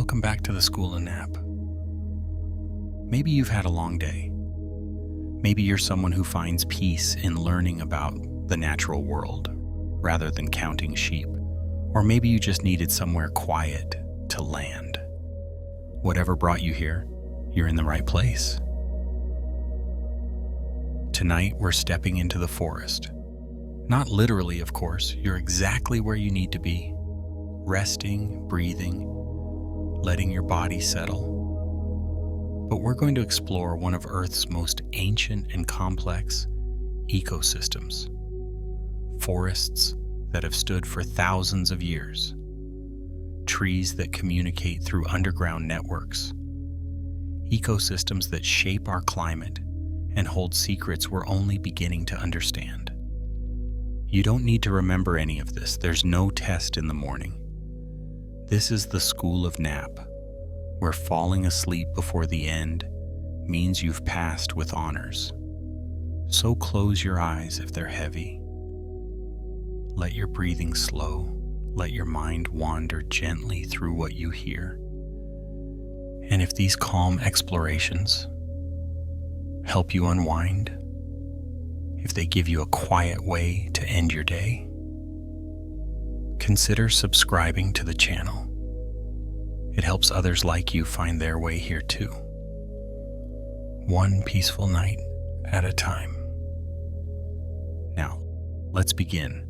welcome back to the School of Nap. Maybe you've had a long day. Maybe you're someone who finds peace in learning about the natural world rather than counting sheep. Or maybe you just needed somewhere quiet to land. Whatever brought you here, you're in the right place. Tonight, we're stepping into the forest. Not literally, of course. You're exactly where you need to be. Resting, breathing, letting your body settle. But we're going to explore one of Earth's most ancient and complex ecosystems. Forests that have stood for thousands of years. Trees that communicate through underground networks. Ecosystems that shape our climate and hold secrets we're only beginning to understand. You don't need to remember any of this. There's no test in the morning. This is the School of Nap, where falling asleep before the end means you've passed with honors. So close your eyes if they're heavy. Let your breathing slow. Let your mind wander gently through what you hear. And if these calm explorations help you unwind, if they give you a quiet way to end your day, consider subscribing to the channel. It helps others like you find their way here too. One peaceful night at a time. Now, let's begin.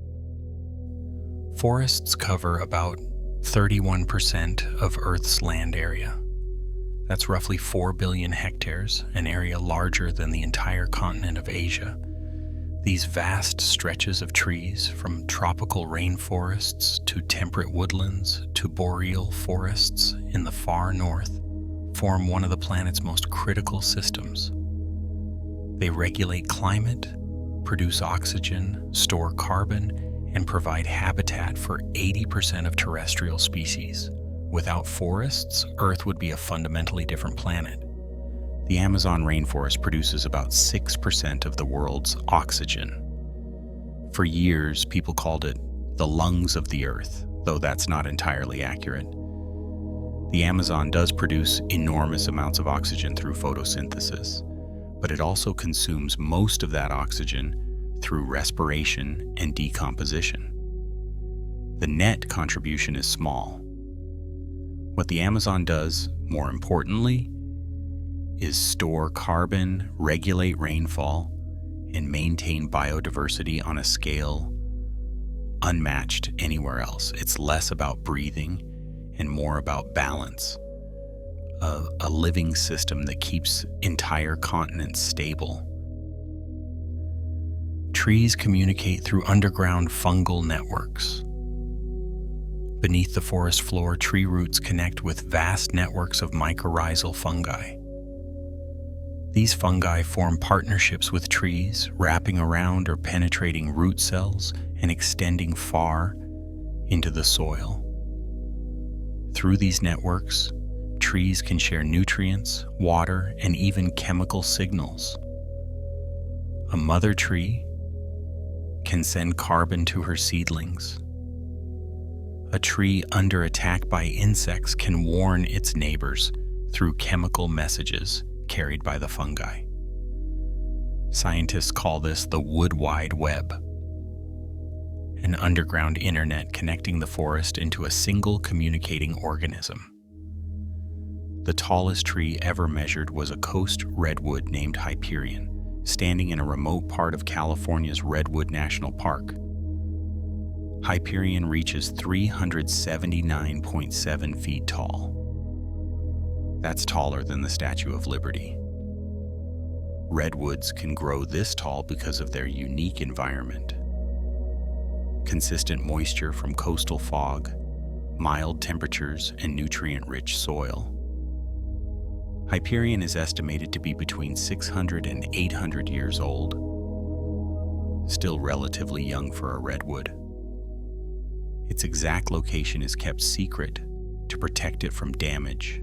Forests cover about 31% of Earth's land area. That's roughly 4 billion hectares, an area larger than the entire continent of Asia. These vast stretches of trees, from tropical rainforests to temperate woodlands to boreal forests in the far north, form one of the planet's most critical systems. They regulate climate, produce oxygen, store carbon, and provide habitat for 80% of terrestrial species. Without forests, Earth would be a fundamentally different planet. The Amazon rainforest produces about 6% of the world's oxygen. For years, people called it the lungs of the Earth, though that's not entirely accurate. The Amazon does produce enormous amounts of oxygen through photosynthesis, but it also consumes most of that oxygen through respiration and decomposition. The net contribution is small. What the Amazon does, more importantly, is store carbon, regulate rainfall, and maintain biodiversity on a scale unmatched anywhere else. It's less about breathing and more about balance. A living system that keeps entire continents stable. Trees communicate through underground fungal networks. Beneath the forest floor, tree roots connect with vast networks of mycorrhizal fungi. These fungi form partnerships with trees, wrapping around or penetrating root cells and extending far into the soil. Through these networks, trees can share nutrients, water, and even chemical signals. A mother tree can send carbon to her seedlings. A tree under attack by insects can warn its neighbors through chemical messages carried by the fungi. Scientists call this the Wood Wide Web, an underground internet connecting the forest into a single communicating organism. The tallest tree ever measured was a coast redwood named Hyperion, standing in a remote part of California's Redwood National Park. Hyperion reaches 379.7 feet tall. That's taller than the Statue of Liberty. Redwoods can grow this tall because of their unique environment. Consistent moisture from coastal fog, mild temperatures, and nutrient-rich soil. Hyperion is estimated to be between 600 and 800 years old. Still relatively young for a redwood. Its exact location is kept secret to protect it from damage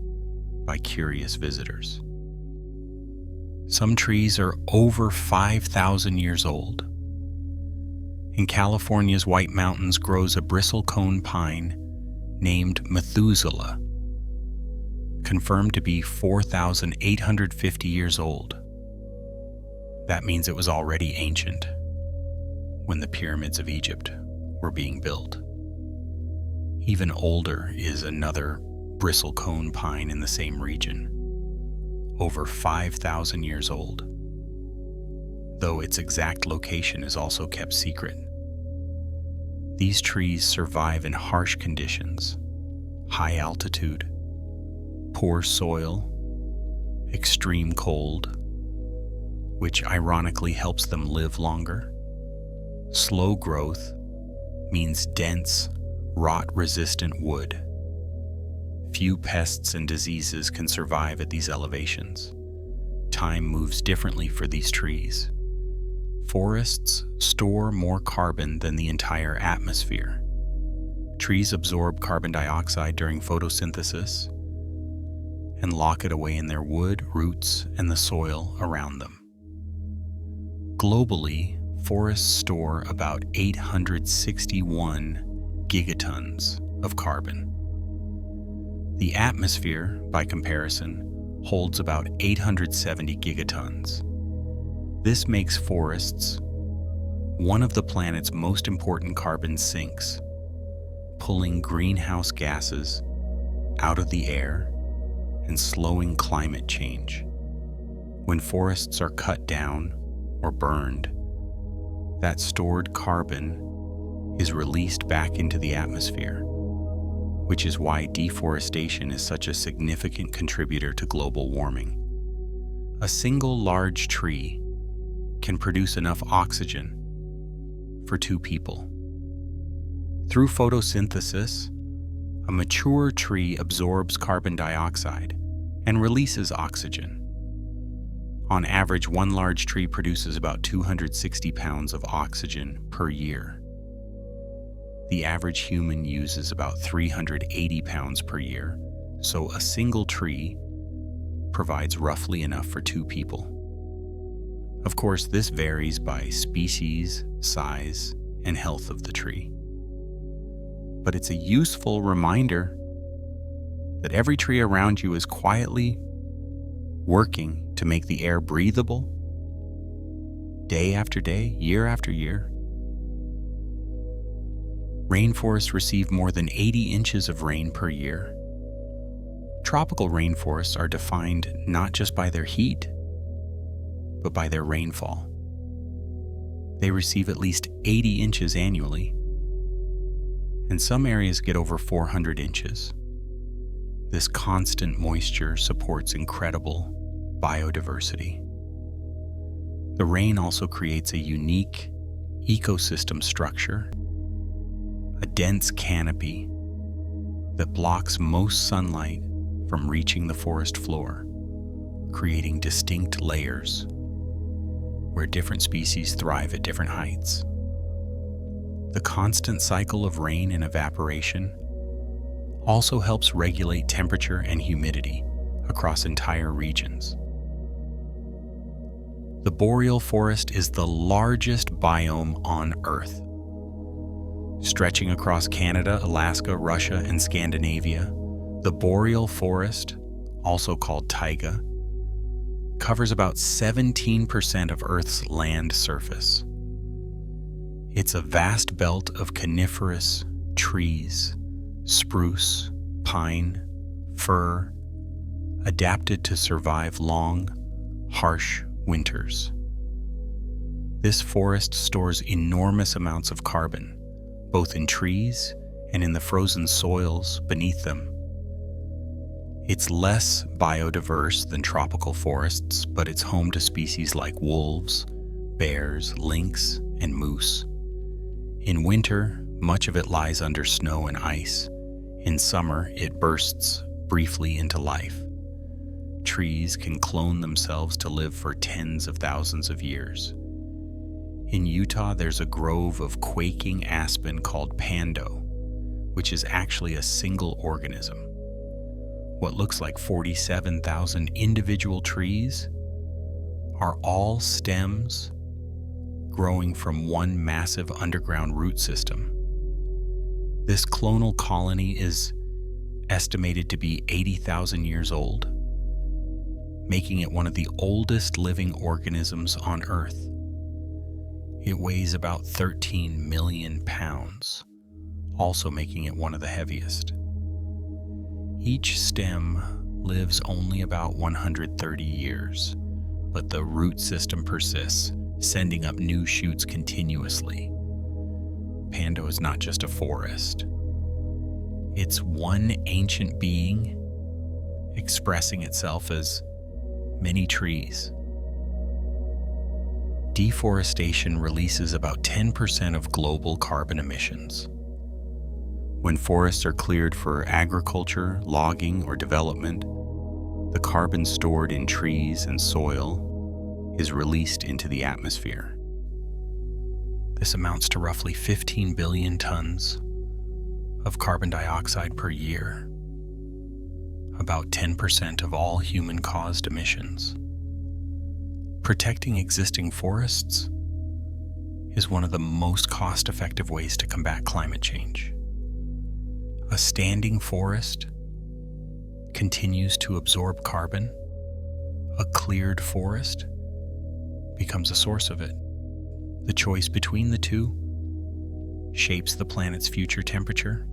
by curious visitors. Some trees are over 5,000 years old. In California's White Mountains grows a bristlecone pine named Methuselah. confirmed to be 4,850 years old. That means it was already ancient when the pyramids of Egypt were being built. Even older is another bristlecone pine in the same region, over 5,000 years old, though its exact location is also kept secret. These trees survive in harsh conditions, high altitude, poor soil, extreme cold, which ironically helps them live longer. Slow growth means dense, rot-resistant wood. Few pests and diseases can survive at these elevations. Time moves differently for these trees. Forests store more carbon than the entire atmosphere. Trees absorb carbon dioxide during photosynthesis and lock it away in their wood, roots, and the soil around them. Globally, forests store about 861 gigatons of carbon. The atmosphere, by comparison, holds about 870 gigatons. This makes forests one of the planet's most important carbon sinks, pulling greenhouse gases out of the air and slowing climate change. When forests are cut down or burned, that stored carbon is released back into the atmosphere, which is why deforestation is such a significant contributor to global warming. A single large tree can produce enough oxygen for 2 people. Through photosynthesis, a mature tree absorbs carbon dioxide and releases oxygen. On average, one large tree produces about 260 pounds of oxygen per year. The average human uses about 380 pounds per year, so a single tree provides roughly enough for 2 people. Of course, this varies by species, size, and health of the tree. But it's a useful reminder that every tree around you is quietly working to make the air breathable, day after day, year after year. Rainforests receive more than 80 inches of rain per year. Tropical rainforests are defined not just by their heat, but by their rainfall. They receive at least 80 inches annually, and some areas get over 400 inches. This constant moisture supports incredible biodiversity. The rain also creates a unique ecosystem structure, a dense canopy that blocks most sunlight from reaching the forest floor, creating distinct layers where different species thrive at different heights. The constant cycle of rain and evaporation also helps regulate temperature and humidity across entire regions. The boreal forest is the largest biome on Earth. Stretching across Canada, Alaska, Russia, and Scandinavia, the boreal forest, also called taiga, covers about 17% of Earth's land surface. It's a vast belt of coniferous trees, spruce, pine, fir, adapted to survive long, harsh winters. This forest stores enormous amounts of carbon, both in trees and in the frozen soils beneath them. It's less biodiverse than tropical forests, but it's home to species like wolves, bears, lynx, and moose. In winter, much of it lies under snow and ice. In summer, it bursts briefly into life. Trees can clone themselves to live for tens of thousands of years. In Utah, there's a grove of quaking aspen called pando, which is actually a single organism. What looks like 47,000 individual trees are all stems growing from one massive underground root system. This clonal colony is estimated to be 80,000 years old, making it one of the oldest living organisms on Earth. It weighs about 13 million pounds, also making it one of the heaviest. Each stem lives only about 130 years, but the root system persists, sending up new shoots continuously. Pando is not just a forest. It's one ancient being expressing itself as many trees. Deforestation releases about 10% of global carbon emissions. When forests are cleared for agriculture, logging, or development, the carbon stored in trees and soil is released into the atmosphere. This amounts to roughly 15 billion tons of carbon dioxide per year, about 10% of all human-caused emissions. Protecting existing forests is one of the most cost-effective ways to combat climate change. A standing forest continues to absorb carbon. A cleared forest becomes a source of it. The choice between the two shapes the planet's future temperature.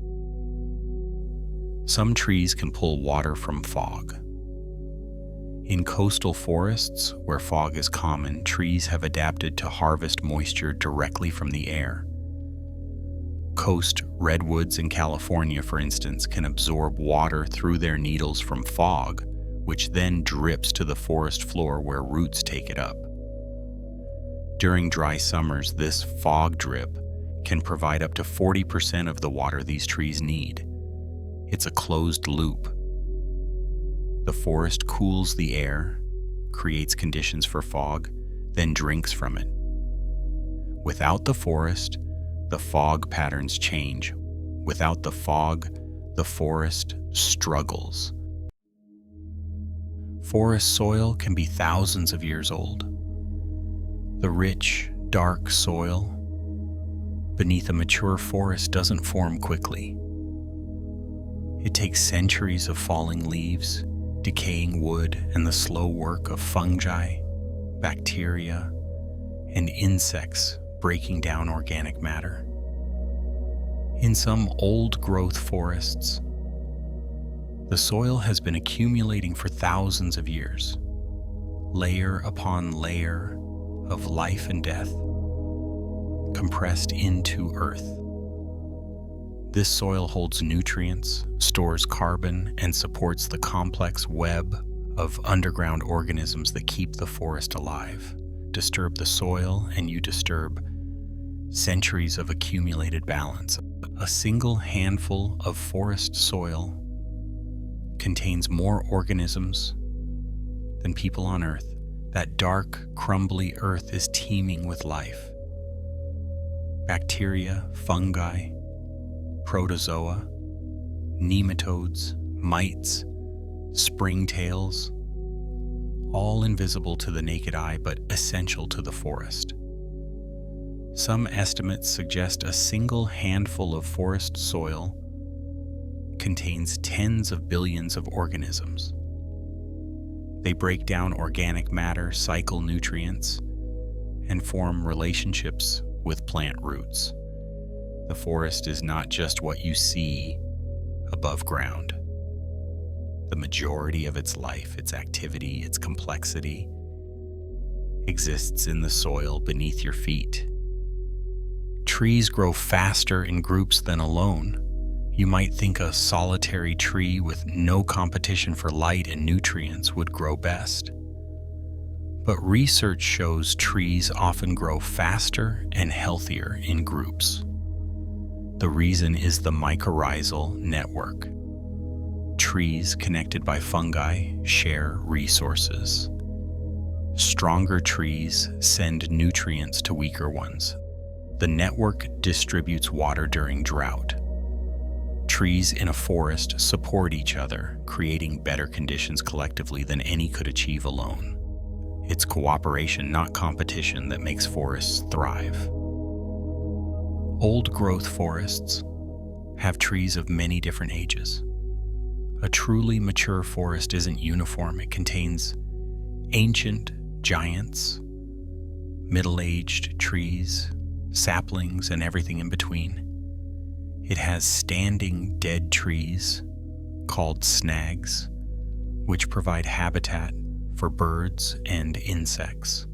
Some trees can pull water from fog. In coastal forests, where fog is common, trees have adapted to harvest moisture directly from the air. Coast redwoods in California, for instance, can absorb water through their needles from fog, which then drips to the forest floor where roots take it up. During dry summers, this fog drip can provide up to 40% of the water these trees need. It's a closed loop. The forest cools the air, creates conditions for fog, then drinks from it. Without the forest, the fog patterns change. Without the fog, the forest struggles. Forest soil can be thousands of years old. The rich, dark soil beneath a mature forest doesn't form quickly. It takes centuries of falling leaves, decaying wood, and the slow work of fungi, bacteria, and insects breaking down organic matter. In some old-growth forests, the soil has been accumulating for thousands of years, layer upon layer of life and death, compressed into earth. This soil holds nutrients, stores carbon, and supports the complex web of underground organisms that keep the forest alive. Disturb the soil, and you disturb centuries of accumulated balance. A single handful of forest soil contains more organisms than people on Earth. That dark, crumbly earth is teeming with life. Bacteria, fungi, protozoa, nematodes, mites, springtails, all invisible to the naked eye but essential to the forest. Some estimates suggest a single handful of forest soil contains tens of billions of organisms. They break down organic matter, cycle nutrients, and form relationships with plant roots. The forest is not just what you see above ground. The majority of its life, its activity, its complexity exists in the soil beneath your feet. Trees grow faster in groups than alone. You might think a solitary tree with no competition for light and nutrients would grow best. But research shows trees often grow faster and healthier in groups. The reason is the mycorrhizal network. Trees connected by fungi share resources. Stronger trees send nutrients to weaker ones. The network distributes water during drought. Trees in a forest support each other, creating better conditions collectively than any could achieve alone. It's cooperation, not competition, that makes forests thrive. Old-growth forests have trees of many different ages. A truly mature forest isn't uniform. It contains ancient giants, middle-aged trees, saplings, and everything in between. It has standing dead trees called snags, which provide habitat for birds and insects.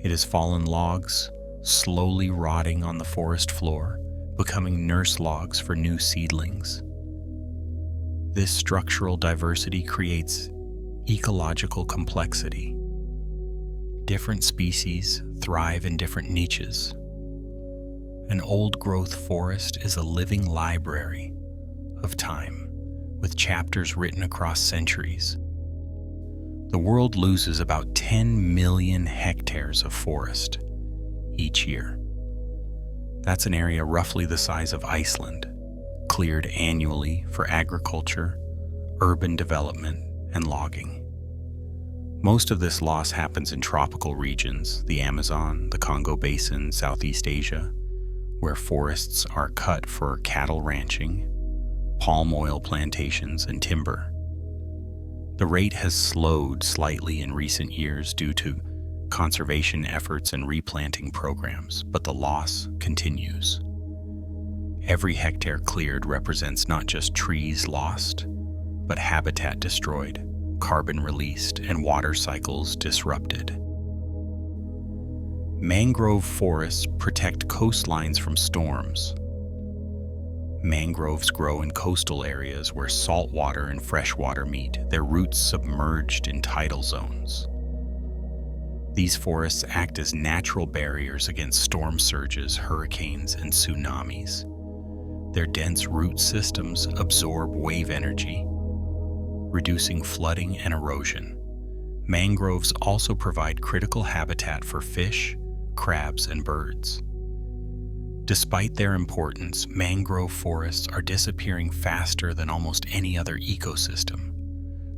It has fallen logs slowly rotting on the forest floor, becoming nurse logs for new seedlings. This structural diversity creates ecological complexity. Different species thrive in different niches. An old-growth forest is a living library of time, with chapters written across centuries. The world loses about 10 million hectares of forest each year. That's an area roughly the size of Iceland, cleared annually for agriculture, urban development, and logging. Most of this loss happens in tropical regions, the Amazon, the Congo Basin, Southeast Asia, where forests are cut for cattle ranching, palm oil plantations, and timber. The rate has slowed slightly in recent years due to conservation efforts and replanting programs, but the loss continues. Every hectare cleared represents not just trees lost, but habitat destroyed, carbon released, and water cycles disrupted. Mangrove forests protect coastlines from storms. Mangroves grow in coastal areas where saltwater and freshwater meet, their roots submerged in tidal zones. These forests act as natural barriers against storm surges, hurricanes, and tsunamis. Their dense root systems absorb wave energy, reducing flooding and erosion. Mangroves also provide critical habitat for fish, crabs, and birds. Despite their importance, mangrove forests are disappearing faster than almost any other ecosystem,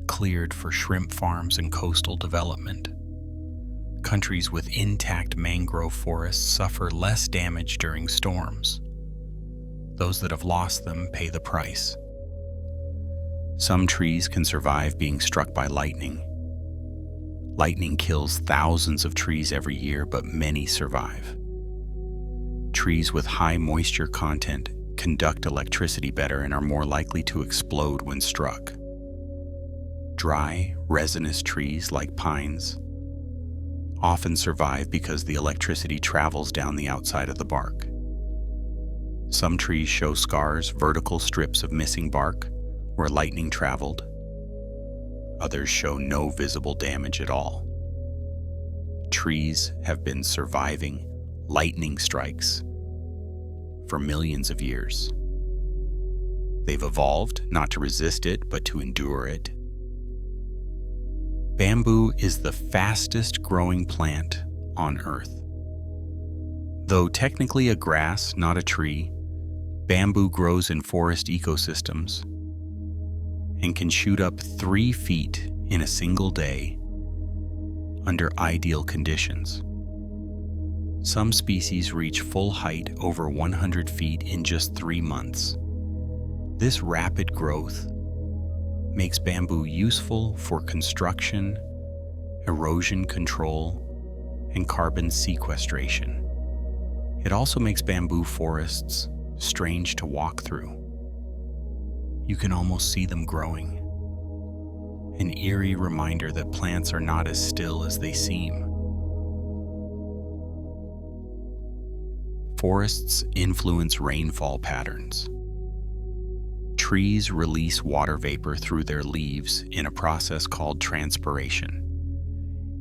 cleared for shrimp farms and coastal development. Countries with intact mangrove forests suffer less damage during storms. Those that have lost them pay the price. Some trees can survive being struck by lightning. Lightning kills thousands of trees every year, but many survive. Trees with high moisture content conduct electricity better and are more likely to explode when struck. Dry, resinous trees like pines often survive because the electricity travels down the outside of the bark. Some trees show scars, vertical strips of missing bark where lightning traveled. Others show no visible damage at all. Trees have been surviving lightning strikes for millions of years. They've evolved not to resist it, but to endure it. Bamboo is the fastest growing plant on Earth. Though technically a grass, not a tree, bamboo grows in forest ecosystems and can shoot up 3 feet in a single day under ideal conditions. Some species reach full height over 100 feet in just 3 months. This rapid growth makes bamboo useful for construction, erosion control, and carbon sequestration. It also makes bamboo forests strange to walk through. You can almost see them growing. An eerie reminder that plants are not as still as they seem. Forests influence rainfall patterns. Trees release water vapor through their leaves in a process called transpiration.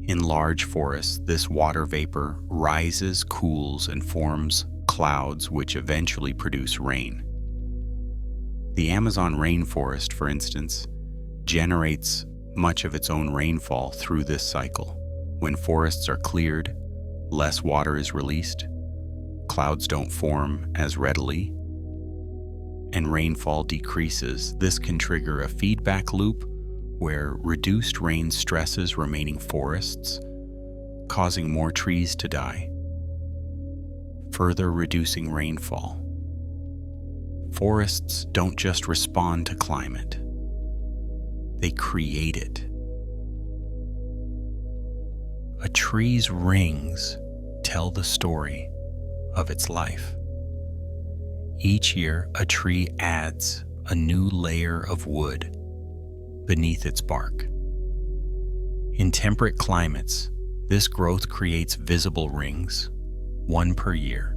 In large forests, this water vapor rises, cools, and forms clouds which eventually produce rain. The Amazon rainforest, for instance, generates much of its own rainfall through this cycle. When forests are cleared, less water is released, clouds don't form as readily, and rainfall decreases. This can trigger a feedback loop where reduced rain stresses remaining forests, causing more trees to die, further reducing rainfall. Forests don't just respond to climate, they create it. A tree's rings tell the story of its life. Each year, a tree adds a new layer of wood beneath its bark. In temperate climates, this growth creates visible rings, one per year.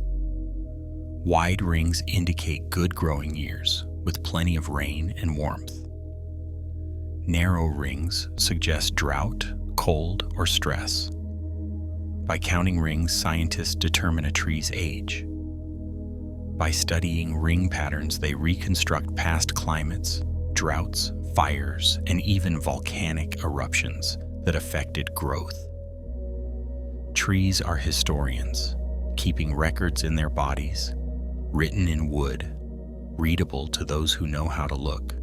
Wide rings indicate good growing years with plenty of rain and warmth. Narrow rings suggest drought, cold, or stress. By counting rings, scientists determine a tree's age. By studying ring patterns, they reconstruct past climates, droughts, fires, and even volcanic eruptions that affected growth. Trees are historians, keeping records in their bodies, written in wood, readable to those who know how to look.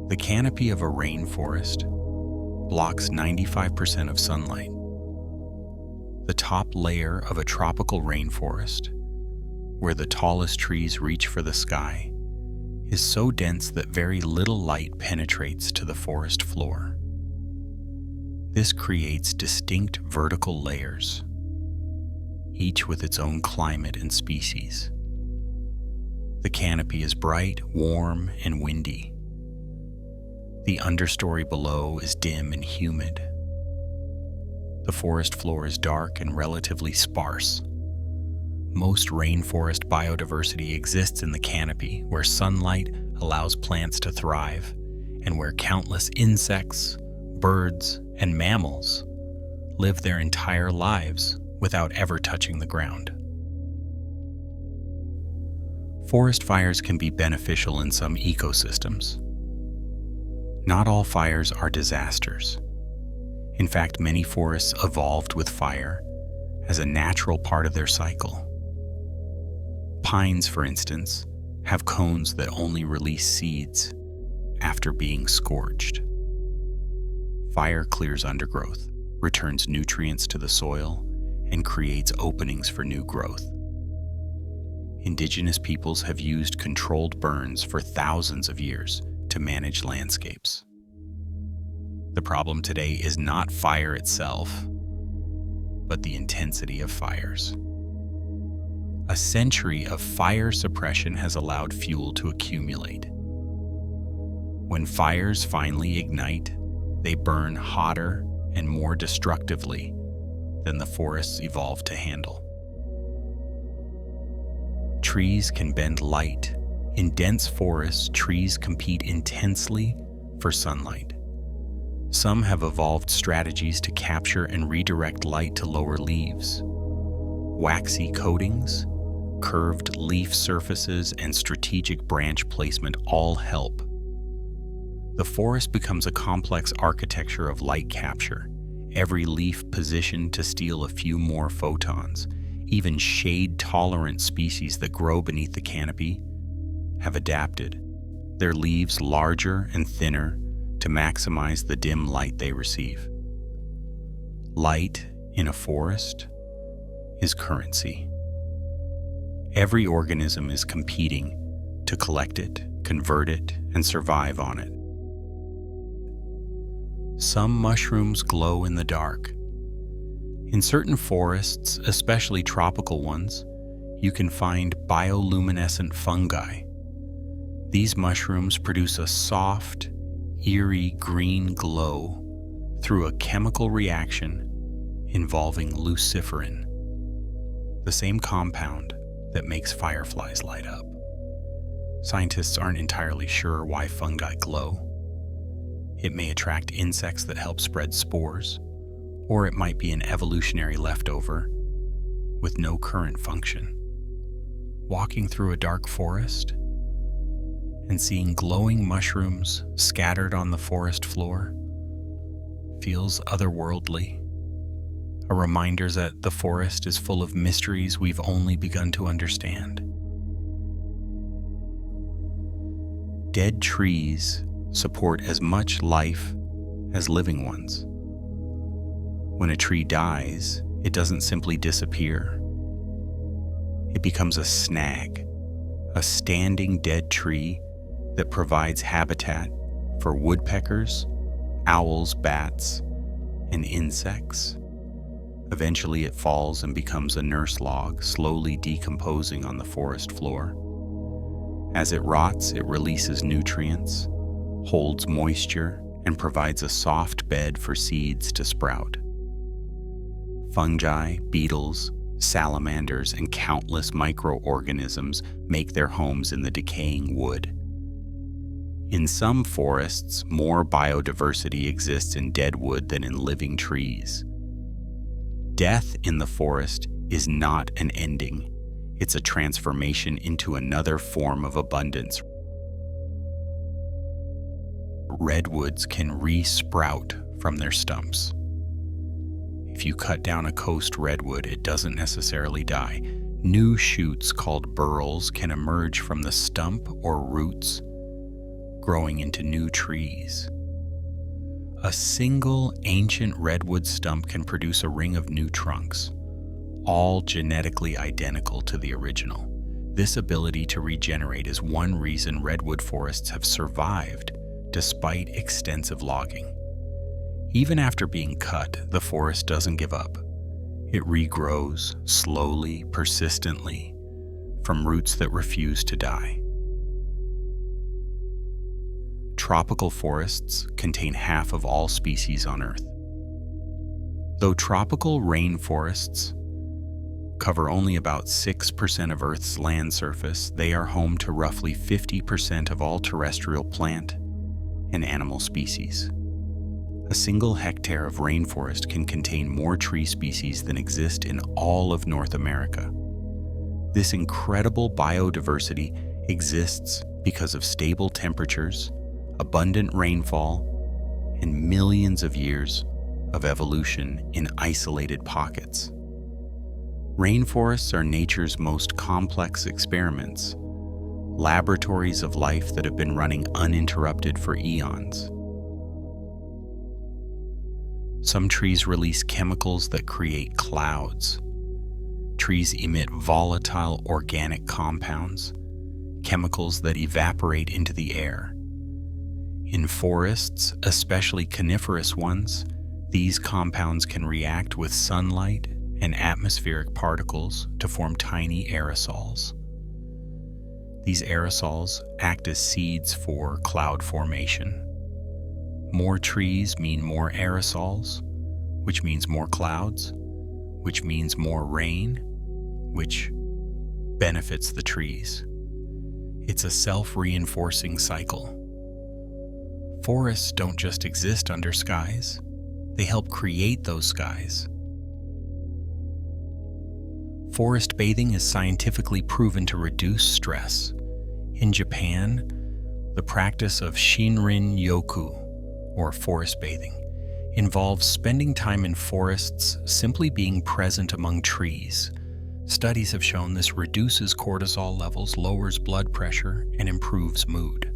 The canopy of a rainforest blocks 95% of sunlight. The top layer of a tropical rainforest, where the tallest trees reach for the sky, is so dense that very little light penetrates to the forest floor. This creates distinct vertical layers, each with its own climate and species. The canopy is bright, warm, and windy. The understory below is dim and humid. The forest floor is dark and relatively sparse. Most rainforest biodiversity exists in the canopy, where sunlight allows plants to thrive, and where countless insects, birds, and mammals live their entire lives without ever touching the ground. Forest fires can be beneficial in some ecosystems. Not all fires are disasters. In fact, many forests evolved with fire as a natural part of their cycle. Pines, for instance, have cones that only release seeds after being scorched. Fire clears undergrowth, returns nutrients to the soil, and creates openings for new growth. Indigenous peoples have used controlled burns for thousands of years to manage landscapes. The problem today is not fire itself, but the intensity of fires. A century of fire suppression has allowed fuel to accumulate. When fires finally ignite, they burn hotter and more destructively than the forests evolved to handle. Trees can bend light. In dense forests, trees compete intensely for sunlight. Some have evolved strategies to capture and redirect light to lower leaves. Waxy coatings, curved leaf surfaces, and strategic branch placement all help. The forest becomes a complex architecture of light capture, every leaf positioned to steal a few more photons. Even shade-tolerant species that grow beneath the canopy have adapted, their leaves larger and thinner to maximize the dim light they receive. Light in a forest is currency. Every organism is competing to collect it, convert it, and survive on it. Some mushrooms glow in the dark. In certain forests, especially tropical ones, you can find bioluminescent fungi. These mushrooms produce a soft, eerie green glow through a chemical reaction involving luciferin, the same compound that makes fireflies light up. Scientists aren't entirely sure why fungi glow. It may attract insects that help spread spores, or it might be an evolutionary leftover with no current function. Walking through a dark forest and seeing glowing mushrooms scattered on the forest floor feels otherworldly, a reminder that the forest is full of mysteries we've only begun to understand. Dead trees support as much life as living ones. When a tree dies, it doesn't simply disappear. It becomes a snag. A standing dead tree that provides habitat for woodpeckers, owls, bats, and insects. Eventually it falls and becomes a nurse log, slowly decomposing on the forest floor. As it rots, it releases nutrients, holds moisture, and provides a soft bed for seeds to sprout. Fungi, beetles, salamanders, and countless microorganisms make their homes in the decaying wood. In some forests, more biodiversity exists in dead wood than in living trees. Death in the forest is not an ending. It's a transformation into another form of abundance. Redwoods can re-sprout from their stumps. If you cut down a coast redwood, it doesn't necessarily die. New shoots called burls can emerge from the stump or roots, growing into new trees. A single ancient redwood stump can produce a ring of new trunks, all genetically identical to the original. This ability to regenerate is one reason redwood forests have survived despite extensive logging. Even after being cut, the forest doesn't give up. It regrows slowly, persistently, from roots that refuse to die. Tropical forests contain half of all species on Earth. Though tropical rainforests cover only about 6% of Earth's land surface, they are home to roughly 50% of all terrestrial plant and animal species. A single hectare of rainforest can contain more tree species than exist in all of North America. This incredible biodiversity exists because of stable temperatures, abundant rainfall, and millions of years of evolution in isolated pockets. Rainforests are nature's most complex experiments, laboratories of life that have been running uninterrupted for eons. Some trees release chemicals that create clouds. Trees emit volatile organic compounds, chemicals that evaporate into the air. In forests, especially coniferous ones, these compounds can react with sunlight and atmospheric particles to form tiny aerosols. These aerosols act as seeds for cloud formation. More trees mean more aerosols, which means more clouds, which means more rain, which benefits the trees. It's a self-reinforcing cycle. Forests don't just exist under skies, they help create those skies. Forest bathing is scientifically proven to reduce stress. In Japan, the practice of Shinrin-yoku, or forest bathing, involves spending time in forests simply being present among trees. Studies have shown this reduces cortisol levels, lowers blood pressure, and improves mood.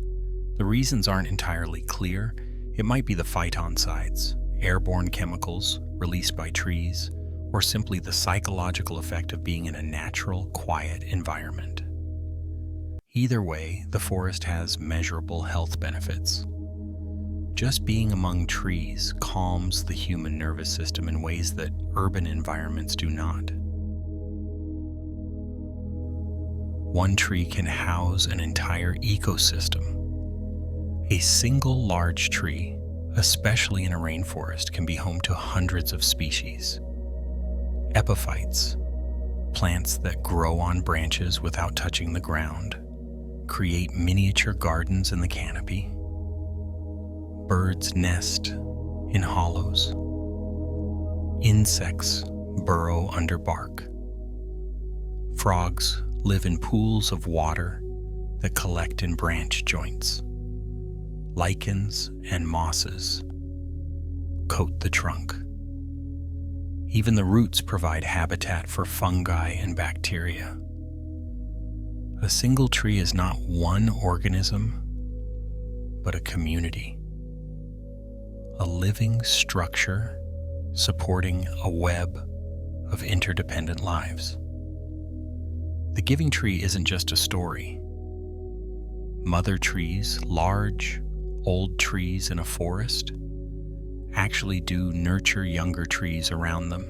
The reasons aren't entirely clear. It might be the phytoncides, airborne chemicals released by trees, or simply the psychological effect of being in a natural, quiet environment. Either way, the forest has measurable health benefits. Just being among trees calms the human nervous system in ways that urban environments do not. One tree can house an entire ecosystem. A single large tree, especially in a rainforest, can be home to hundreds of species. Epiphytes, plants that grow on branches without touching the ground, create miniature gardens in the canopy. Birds nest in hollows. Insects burrow under bark. Frogs live in pools of water that collect in branch joints. Lichens and mosses coat the trunk. Even the roots provide habitat for fungi and bacteria. A single tree is not one organism, but a community. A living structure supporting a web of interdependent lives. The Giving Tree isn't just a story. Mother trees, large, old trees in a forest, actually do nurture younger trees around them.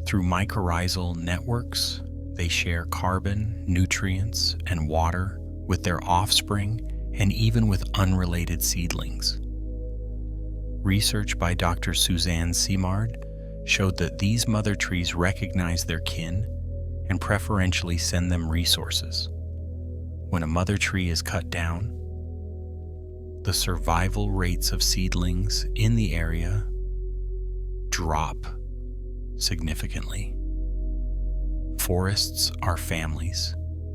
Through mycorrhizal networks, they share carbon, nutrients, and water with their offspring and even with unrelated seedlings. Research by Dr. Suzanne Simard showed that these mother trees recognize their kin and preferentially send them resources. When a mother tree is cut down, the survival rates of seedlings in the area drop significantly. Forests are families,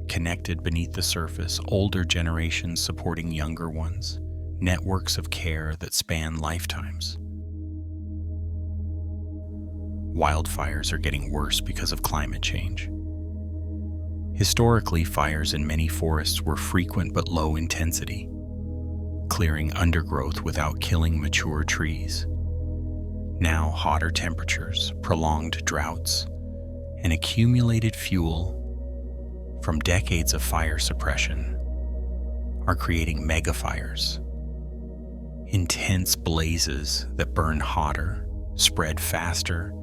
connected beneath the surface, older generations supporting younger ones, networks of care that span lifetimes. Wildfires are getting worse because of climate change. Historically, fires in many forests were frequent but low intensity, clearing undergrowth without killing mature trees. Now, hotter temperatures, prolonged droughts, and accumulated fuel from decades of fire suppression are creating megafires, intense blazes that burn hotter, spread faster,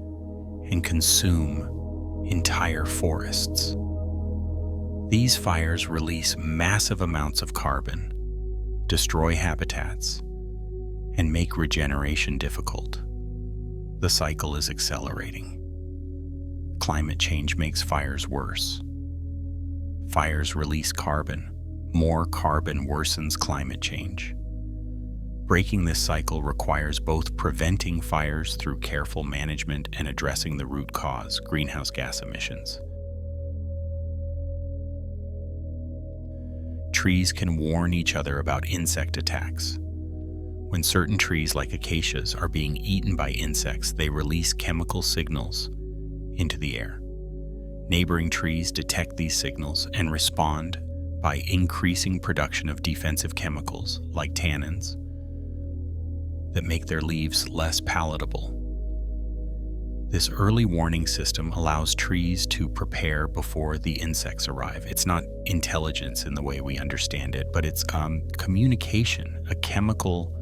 and consume entire forests. These fires release massive amounts of carbon, destroy habitats, and make regeneration difficult. The cycle is accelerating. Climate change makes fires worse. Fires release carbon. More carbon worsens climate change. Breaking this cycle requires both preventing fires through careful management and addressing the root cause, greenhouse gas emissions. Trees can warn each other about insect attacks. When certain trees like acacias are being eaten by insects, they release chemical signals into the air. Neighboring trees detect these signals and respond by increasing production of defensive chemicals like tannins that make their leaves less palatable. This early warning system allows trees to prepare before the insects arrive. It's not intelligence in the way we understand it, but it's communication, a chemical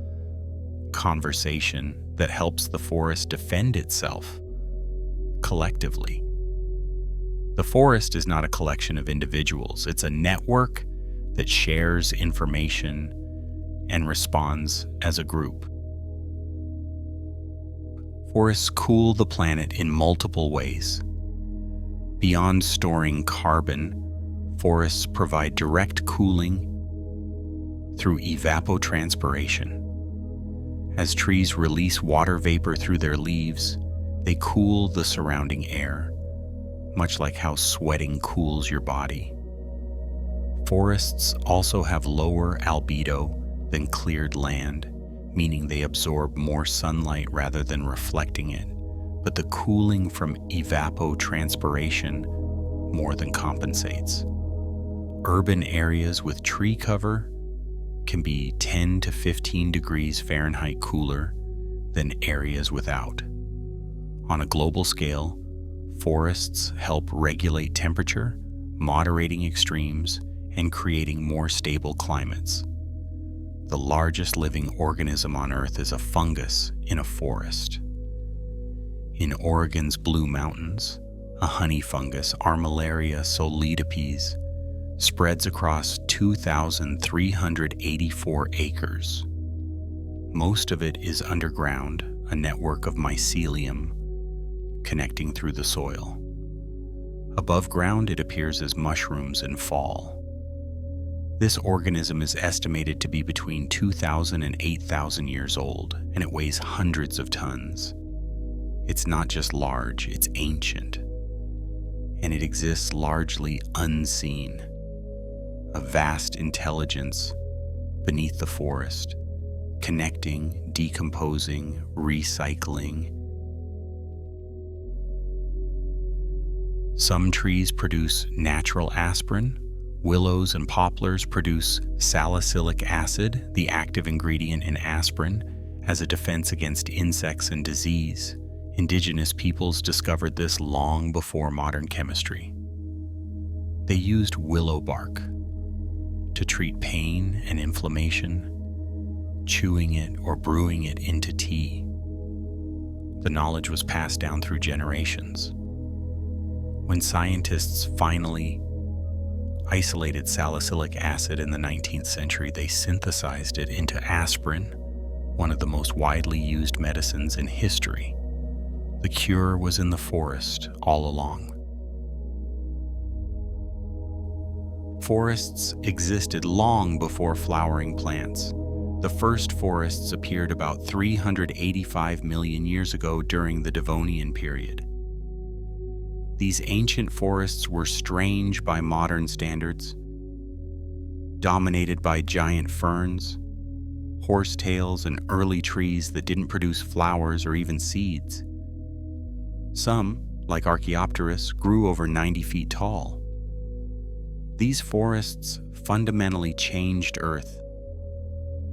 conversation that helps the forest defend itself collectively. The forest is not a collection of individuals. It's a network that shares information and responds as a group. Forests cool the planet in multiple ways. Beyond storing carbon, forests provide direct cooling through evapotranspiration. As trees release water vapor through their leaves, they cool the surrounding air, much like how sweating cools your body. Forests also have lower albedo than cleared land, meaning they absorb more sunlight rather than reflecting it, but the cooling from evapotranspiration more than compensates. Urban areas with tree cover can be 10 to 15 degrees Fahrenheit cooler than areas without. On a global scale, forests help regulate temperature, moderating extremes, and creating more stable climates. The largest living organism on Earth is a fungus in a forest. In Oregon's Blue Mountains, a honey fungus, Armillaria solidipes, spreads across 2,384 acres. Most of it is underground, a network of mycelium connecting through the soil. Above ground, it appears as mushrooms in fall. This organism is estimated to be between 2,000 and 8,000 years old, and it weighs hundreds of tons. It's not just large, it's ancient, and it exists largely unseen. A vast intelligence beneath the forest, connecting, decomposing, recycling. Some trees produce natural aspirin. Willows and poplars produce salicylic acid, the active ingredient in aspirin, as a defense against insects and disease. Indigenous peoples discovered this long before modern chemistry. They used willow bark to to treat pain and inflammation, chewing it or brewing it into tea. The knowledge was passed down through generations. When scientists finally isolated salicylic acid in the 19th century, they synthesized it into aspirin, one of the most widely used medicines in history. The cure was in the forest all along. Forests existed long before flowering plants. The first forests appeared about 385 million years ago during the Devonian period. These ancient forests were strange by modern standards, dominated by giant ferns, horsetails, and early trees that didn't produce flowers or even seeds. Some, like Archaeopteris, grew over 90 feet tall. These forests fundamentally changed Earth.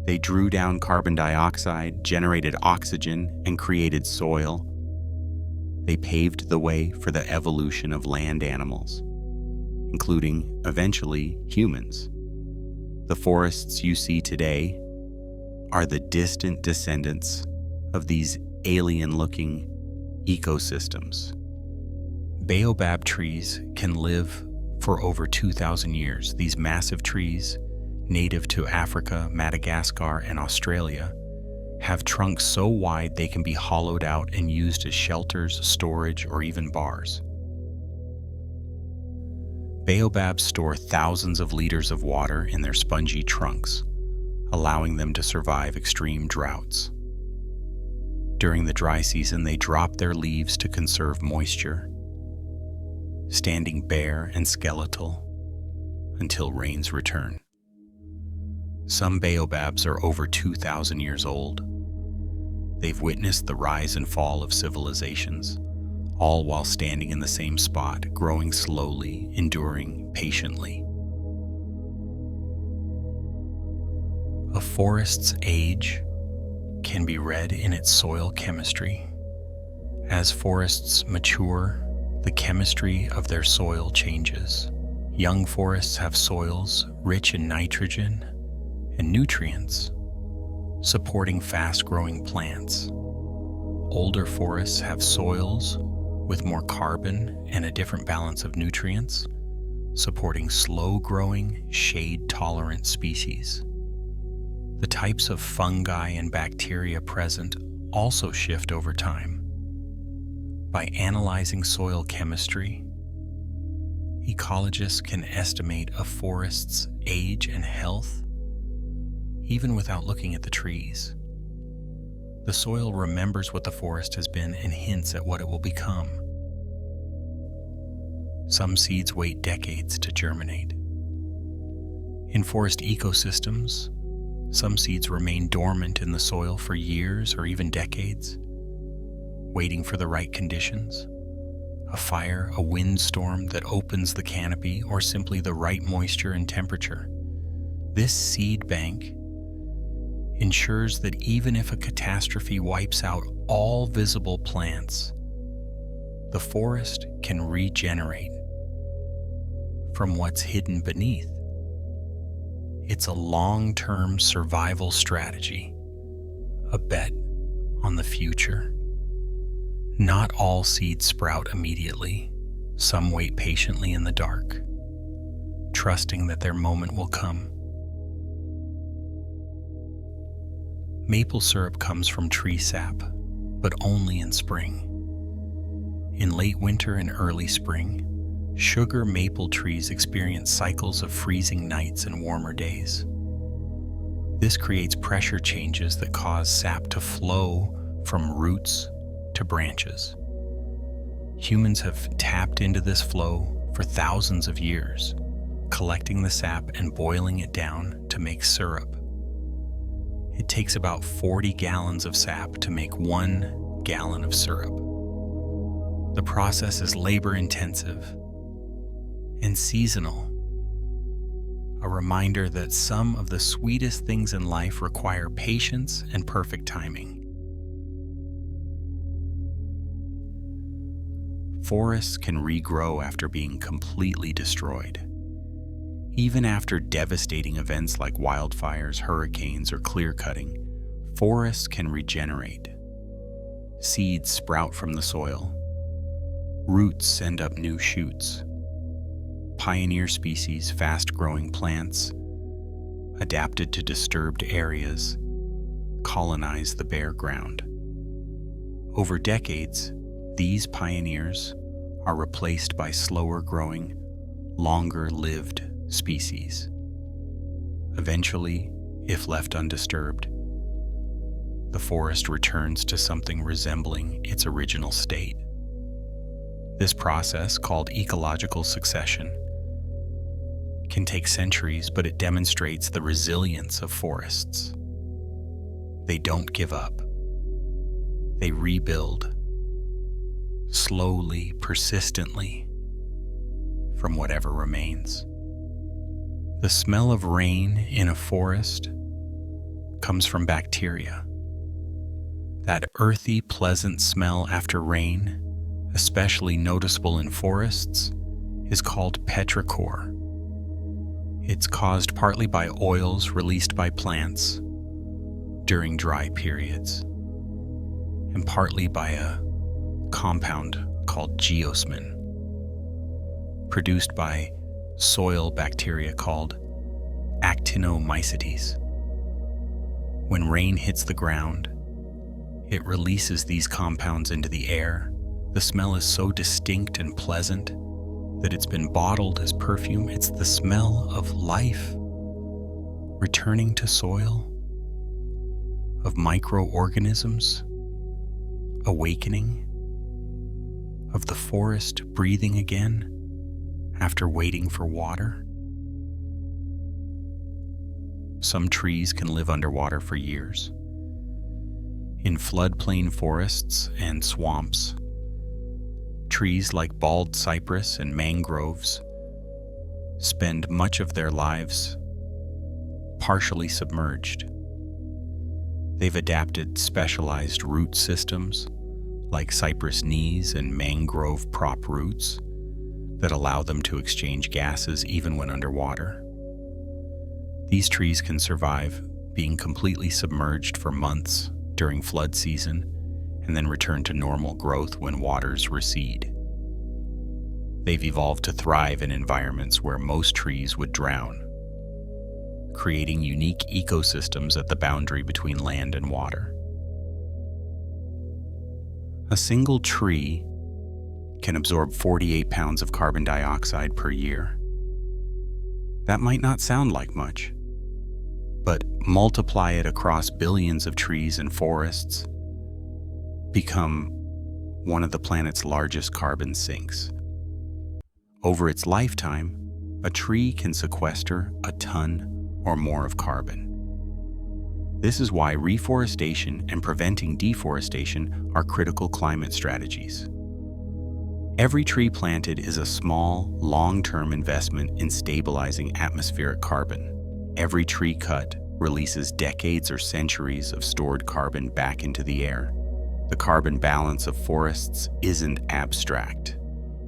They drew down carbon dioxide, generated oxygen, and created soil. They paved the way for the evolution of land animals, including, eventually, humans. The forests you see today are the distant descendants of these alien-looking ecosystems. Baobab trees can live for over 2,000 years. These massive trees, native to Africa, Madagascar, and Australia, have trunks so wide they can be hollowed out and used as shelters, storage, or even bars. Baobabs store thousands of liters of water in their spongy trunks, allowing them to survive extreme droughts. During the dry season, they drop their leaves to conserve moisture, standing bare and skeletal until rains return. Some baobabs are over 2,000 years old. They've witnessed the rise and fall of civilizations, all while standing in the same spot, growing slowly, enduring patiently. A forest's age can be read in its soil chemistry. As forests mature, the chemistry of their soil changes. Young forests have soils rich in nitrogen and nutrients, supporting fast-growing plants. Older forests have soils with more carbon and a different balance of nutrients, supporting slow-growing, shade-tolerant species. The types of fungi and bacteria present also shift over time. By analyzing soil chemistry, ecologists can estimate a forest's age and health even without looking at the trees. The soil remembers what the forest has been and hints at what it will become. Some seeds wait decades to germinate. In forest ecosystems, some seeds remain dormant in the soil for years or even decades, waiting for the right conditions. A fire, a windstorm that opens the canopy, or simply the right moisture and temperature. This seed bank ensures that even if a catastrophe wipes out all visible plants, the forest can regenerate from what's hidden beneath. It's a long-term survival strategy, a bet on the future. Not all seeds sprout immediately. Some wait patiently in the dark, trusting that their moment will come. Maple syrup comes from tree sap, but only in spring. In late winter and early spring, sugar maple trees experience cycles of freezing nights and warmer days. This creates pressure changes that cause sap to flow from roots to branches. Humans have tapped into this flow for thousands of years, collecting the sap and boiling it down to make syrup. It takes about 40 gallons of sap to make 1 gallon of syrup. The process is labor-intensive and seasonal, a reminder that some of the sweetest things in life require patience and perfect timing. Forests can regrow after being completely destroyed. Even after devastating events like wildfires, hurricanes, or clear-cutting, forests can regenerate. Seeds sprout from the soil. Roots send up new shoots. Pioneer species, fast-growing plants, adapted to disturbed areas, colonize the bare ground. Over decades, these pioneers are replaced by slower-growing, longer-lived species. Eventually, if left undisturbed, the forest returns to something resembling its original state. This process, called ecological succession, can take centuries, but it demonstrates the resilience of forests. They don't give up. They rebuild, slowly, persistently, from whatever remains. The smell of rain in a forest comes from bacteria. That earthy, pleasant smell after rain, especially noticeable in forests, is called petrichor. It's caused partly by oils released by plants during dry periods, and partly by a compound called geosmin, produced by soil bacteria called actinomycetes. When rain hits the ground, it releases these compounds into the air. The smell is so distinct and pleasant that it's been bottled as perfume. It's the smell of life returning to soil, of microorganisms awakening, of the forest breathing again after waiting for water. Some trees can live underwater for years. In floodplain forests and swamps, trees like bald cypress and mangroves spend much of their lives partially submerged. They've adapted specialized root systems like cypress knees and mangrove prop roots that allow them to exchange gases even when underwater. These trees can survive being completely submerged for months during flood season and then return to normal growth when waters recede. They've evolved to thrive in environments where most trees would drown, creating unique ecosystems at the boundary between land and water. A single tree can absorb 48 pounds of carbon dioxide per year. That might not sound like much, but multiply it across billions of trees and forests, become one of the planet's largest carbon sinks. Over its lifetime, a tree can sequester a ton or more of carbon. This is why reforestation and preventing deforestation are critical climate strategies. Every tree planted is a small, long-term investment in stabilizing atmospheric carbon. Every tree cut releases decades or centuries of stored carbon back into the air. The carbon balance of forests isn't abstract.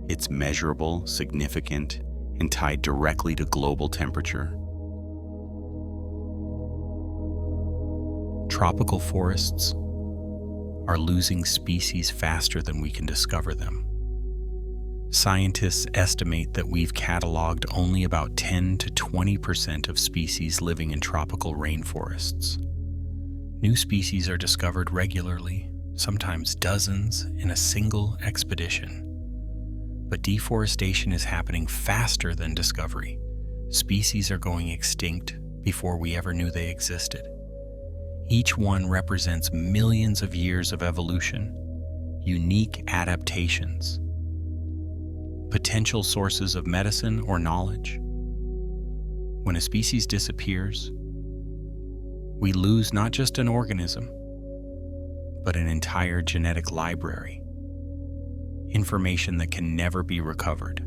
It's measurable, significant, and tied directly to global temperature. Tropical forests are losing species faster than we can discover them. Scientists estimate that we've cataloged only about 10 to 20% of species living in tropical rainforests. New species are discovered regularly, sometimes dozens in a single expedition. But deforestation is happening faster than discovery. Species are going extinct before we ever knew they existed. Each one represents millions of years of evolution, unique adaptations, potential sources of medicine or knowledge. When a species disappears, we lose not just an organism, but an entire genetic library, information that can never be recovered.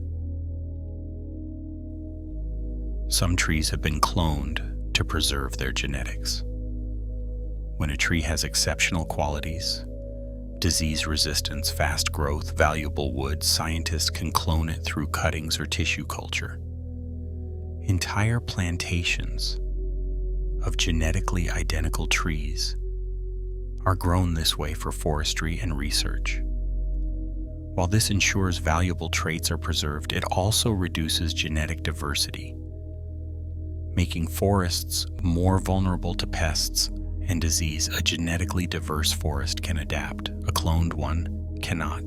Some trees have been cloned to preserve their genetics. When a tree has exceptional qualities, disease resistance, fast growth, valuable wood, scientists can clone it through cuttings or tissue culture. Entire plantations of genetically identical trees are grown this way for forestry and research. While this ensures valuable traits are preserved, it also reduces genetic diversity, making forests more vulnerable to pests and disease. A genetically diverse forest can adapt, a cloned one cannot.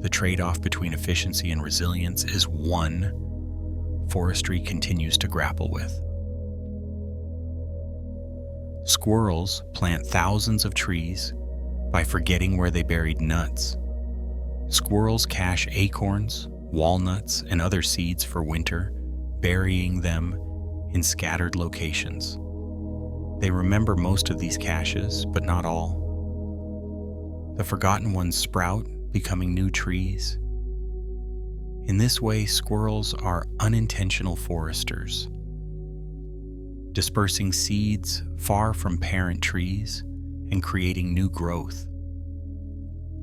The trade-off between efficiency and resilience is one forestry continues to grapple with. Squirrels plant thousands of trees by forgetting where they buried nuts. Squirrels cache acorns, walnuts, and other seeds for winter, burying them in scattered locations. They remember most of these caches, but not all. The forgotten ones sprout, becoming new trees. In this way, squirrels are unintentional foresters, dispersing seeds far from parent trees and creating new growth.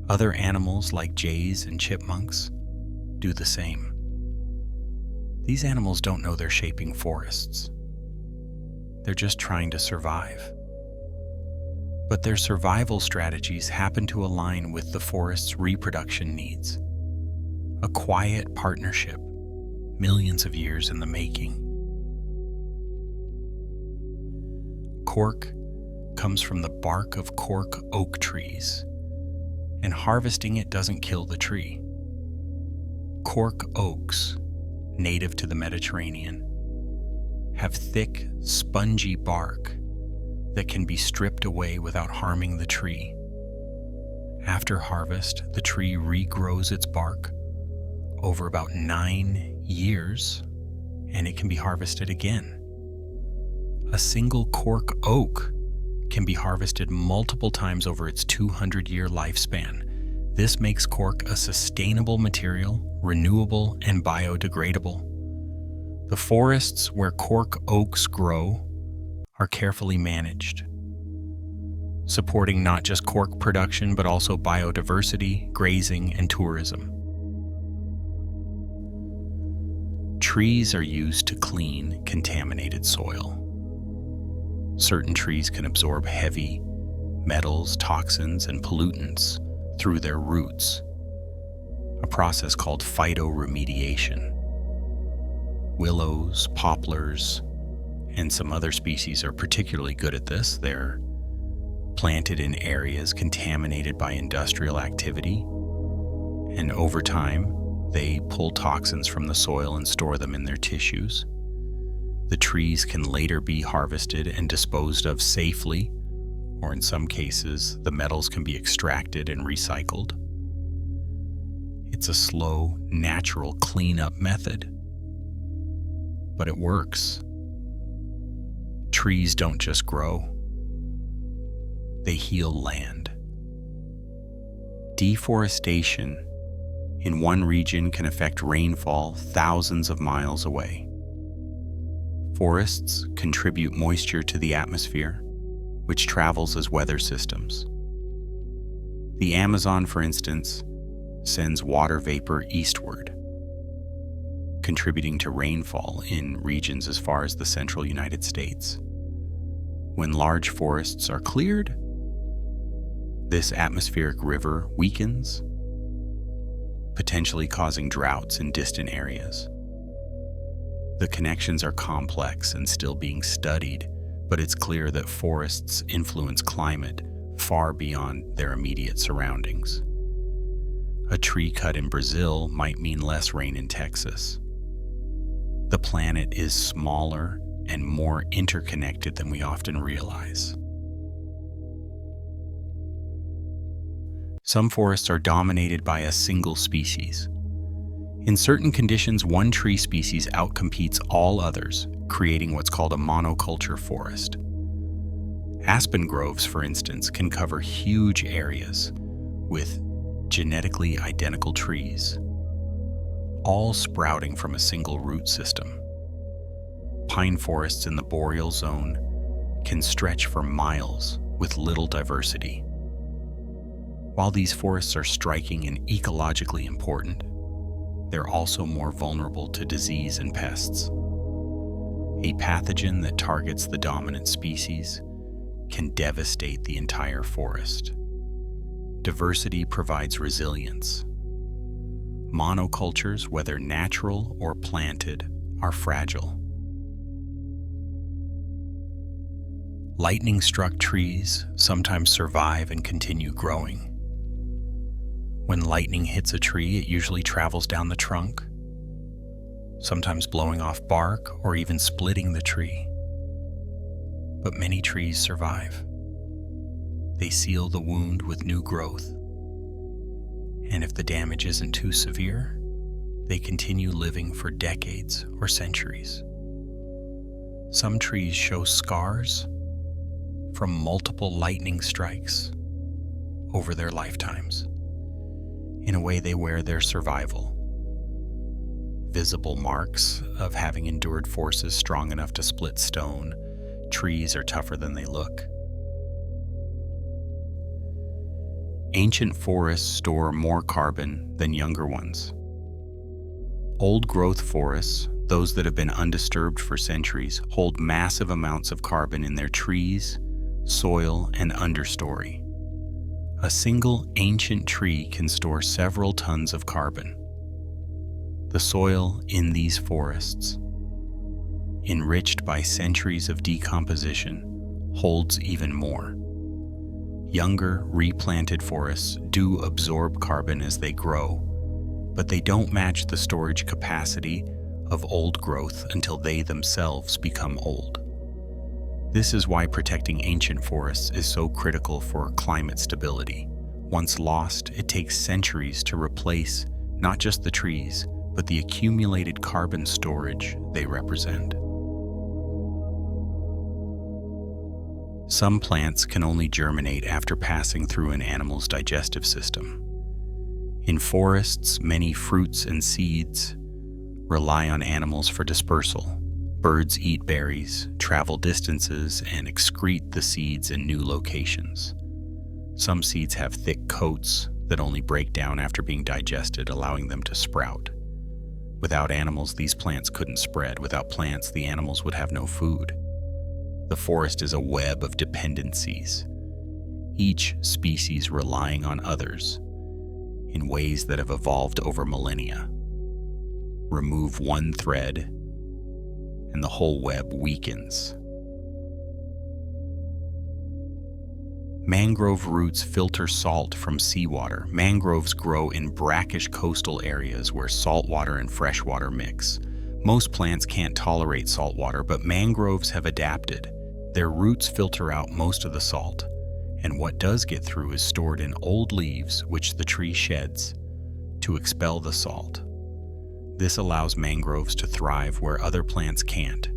Other animals like jays and chipmunks do the same. These animals don't know they're shaping forests. They're just trying to survive. But their survival strategies happen to align with the forest's reproduction needs. A quiet partnership, millions of years in the making. Cork comes from the bark of cork oak trees, and harvesting it doesn't kill the tree. Cork oaks, native to the Mediterranean, have thick, spongy bark that can be stripped away without harming the tree. After harvest, the tree regrows its bark over about 9 years, and it can be harvested again. A single cork oak can be harvested multiple times over its 200-year lifespan. This makes cork a sustainable material, renewable, and biodegradable. The forests where cork oaks grow are carefully managed, supporting not just cork production but also biodiversity, grazing, and tourism. Trees are used to clean contaminated soil. Certain trees can absorb heavy metals, toxins, and pollutants through their roots, a process called phytoremediation. Willows, poplars, and some other species are particularly good at this. They're planted in areas contaminated by industrial activity, and over time, they pull toxins from the soil and store them in their tissues. The trees can later be harvested and disposed of safely, or in some cases, the metals can be extracted and recycled. It's a slow, natural cleanup method, but it works. Trees don't just grow, they heal land. Deforestation in one region can affect rainfall thousands of miles away. Forests contribute moisture to the atmosphere, which travels as weather systems. The Amazon, for instance, sends water vapor eastward, contributing to rainfall in regions as far as the central United States. When large forests are cleared, this atmospheric river weakens, potentially causing droughts in distant areas. The connections are complex and still being studied, but it's clear that forests influence climate far beyond their immediate surroundings. A tree cut in Brazil might mean less rain in Texas. The planet is smaller and more interconnected than we often realize. Some forests are dominated by a single species. In certain conditions, one tree species outcompetes all others, creating what's called a monoculture forest. Aspen groves, for instance, can cover huge areas with genetically identical trees, all sprouting from a single root system. Pine forests in the boreal zone can stretch for miles with little diversity. While these forests are striking and ecologically important, they're also more vulnerable to disease and pests. A pathogen that targets the dominant species can devastate the entire forest. Diversity provides resilience. Monocultures, whether natural or planted, are fragile. Lightning-struck trees sometimes survive and continue growing. When lightning hits a tree, it usually travels down the trunk, sometimes blowing off bark or even splitting the tree. But many trees survive. They seal the wound with new growth. And if the damage isn't too severe, they continue living for decades or centuries. Some trees show scars from multiple lightning strikes over their lifetimes. In a way, they wear their survival. Visible marks of having endured forces strong enough to split stone. Trees are tougher than they look. Ancient forests store more carbon than younger ones. Old-growth forests, those that have been undisturbed for centuries, hold massive amounts of carbon in their trees, soil, and understory. A single ancient tree can store several tons of carbon. The soil in these forests, enriched by centuries of decomposition, holds even more. Younger, replanted forests do absorb carbon as they grow, but they don't match the storage capacity of old growth until they themselves become old. This is why protecting ancient forests is so critical for climate stability. Once lost, it takes centuries to replace not just the trees, but the accumulated carbon storage they represent. Some plants can only germinate after passing through an animal's digestive system. In forests, many fruits and seeds rely on animals for dispersal. Birds eat berries, travel distances, and excrete the seeds in new locations. Some seeds have thick coats that only break down after being digested, allowing them to sprout. Without animals, these plants couldn't spread. Without plants, the animals would have no food. The forest is a web of dependencies, each species relying on others in ways that have evolved over millennia. Remove one thread, and the whole web weakens. Mangrove roots filter salt from seawater. Mangroves grow in brackish coastal areas where saltwater and freshwater mix. Most plants can't tolerate saltwater, but mangroves have adapted. Their roots filter out most of the salt, and what does get through is stored in old leaves which the tree sheds to expel the salt. This allows mangroves to thrive where other plants can't,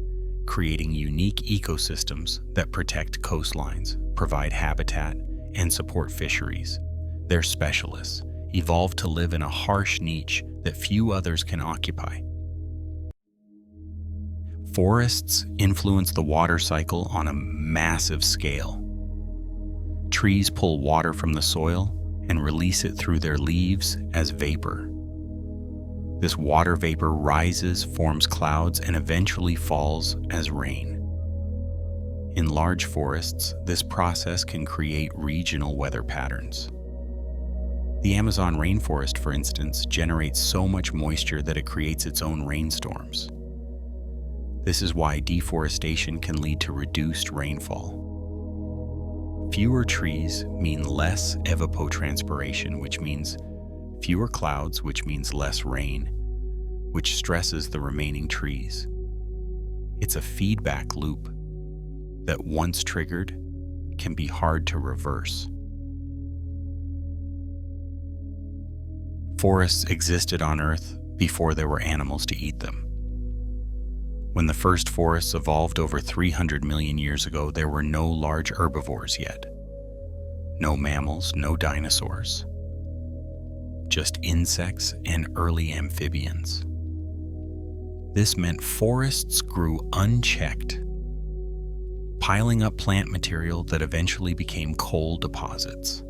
creating unique ecosystems that protect coastlines, provide habitat, and support fisheries. They're specialists, evolved to live in a harsh niche that few others can occupy. Forests influence the water cycle on a massive scale. Trees pull water from the soil and release it through their leaves as vapor. This water vapor rises, forms clouds, and eventually falls as rain. In large forests, this process can create regional weather patterns. The Amazon rainforest, for instance, generates so much moisture that it creates its own rainstorms. This is why deforestation can lead to reduced rainfall. Fewer trees mean less evapotranspiration, which means fewer clouds, which means less rain, which stresses the remaining trees. It's a feedback loop that, once triggered, can be hard to reverse. Forests existed on Earth before there were animals to eat them. When the first forests evolved over 300 million years ago, there were no large herbivores yet. No mammals, no dinosaurs. Just insects and early amphibians. This meant forests grew unchecked, piling up plant material that eventually became coal deposits.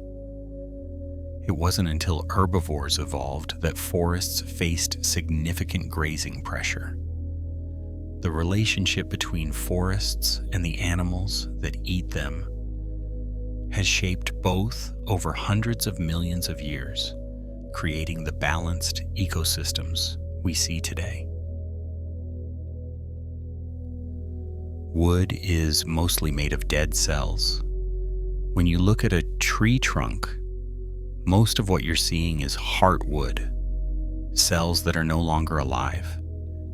It wasn't until herbivores evolved that forests faced significant grazing pressure. the relationship between forests and the animals that eat them has shaped both over hundreds of millions of years, creating the balanced ecosystems we see today. Wood is mostly made of dead cells. When you look at a tree trunk, most of what you're seeing is heartwood, cells that are no longer alive.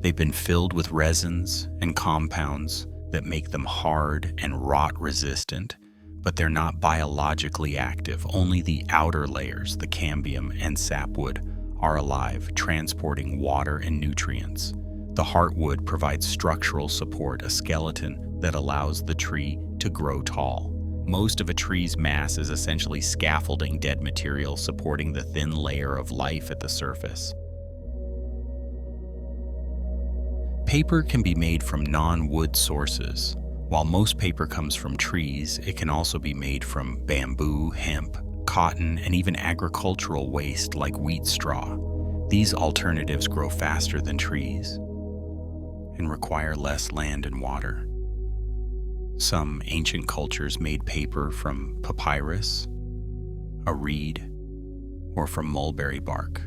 They've been filled with resins and compounds that make them hard and rot resistant, but they're not biologically active. Only the outer layers, the cambium and sapwood, are alive, transporting water and nutrients. The heartwood provides structural support, a skeleton that allows the tree to grow tall. Most of a tree's mass is essentially scaffolding, dead material supporting the thin layer of life at the surface. Paper can be made from non-wood sources. While most paper comes from trees, it can also be made from bamboo, hemp, cotton, and even agricultural waste like wheat straw. These alternatives grow faster than trees and require less land and water. Some ancient cultures made paper from papyrus, a reed, or from mulberry bark.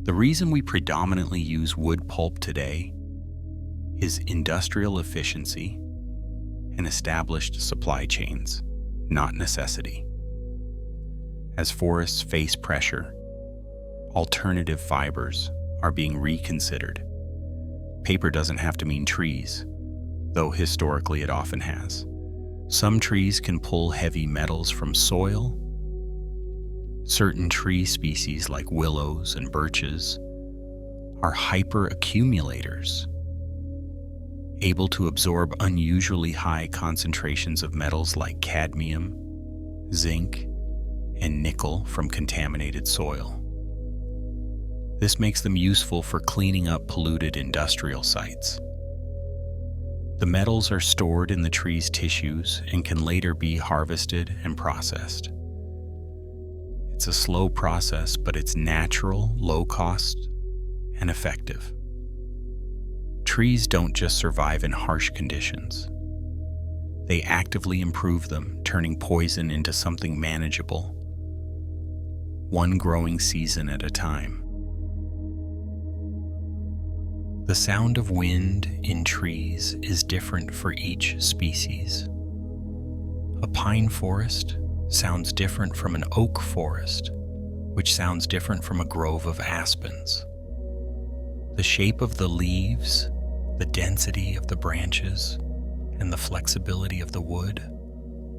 The reason we predominantly use wood pulp today is industrial efficiency and established supply chains, not necessity. As forests face pressure, alternative fibers are being reconsidered. Paper doesn't have to mean trees, though historically it often has. Some trees can pull heavy metals from soil. Certain tree species like willows and birches are hyperaccumulators, able to absorb unusually high concentrations of metals like cadmium, zinc, and nickel from contaminated soil. This makes them useful for cleaning up polluted industrial sites. The metals are stored in the tree's tissues and can later be harvested and processed. It's a slow process, but it's natural, low cost, and effective. Trees don't just survive in harsh conditions. They actively improve them, turning poison into something manageable, one growing season at a time. The sound of wind in trees is different for each species. A pine forest sounds different from an oak forest, which sounds different from a grove of aspens. The shape of the leaves, the density of the branches, and the flexibility of the wood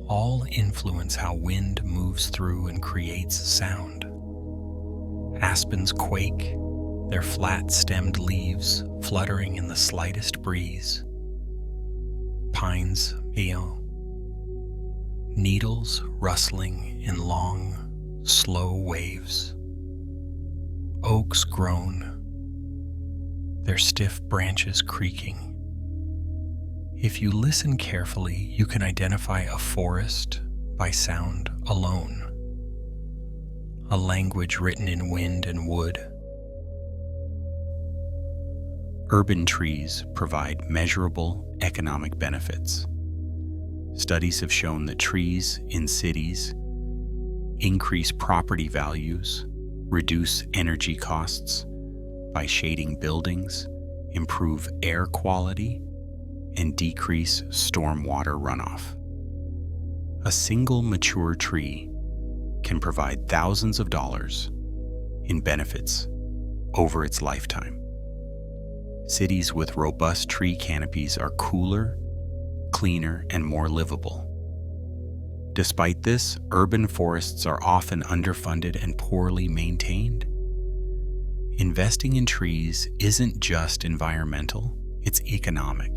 all influence how wind moves through and creates sound. Aspens quake, their flat-stemmed leaves fluttering in the slightest breeze. Pines meow, needles rustling in long, slow waves. Oaks groan, their stiff branches creaking. If you listen carefully, you can identify a forest by sound alone, a language written in wind and wood. Urban trees provide measurable economic benefits. Studies have shown that trees in cities increase property values, reduce energy costs by shading buildings, improve air quality, and decrease stormwater runoff. A single mature tree can provide thousands of dollars in benefits over its lifetime. Cities with robust tree canopies are cooler, cleaner, and more livable. Despite this, urban forests are often underfunded and poorly maintained. Investing in trees isn't just environmental, it's economic.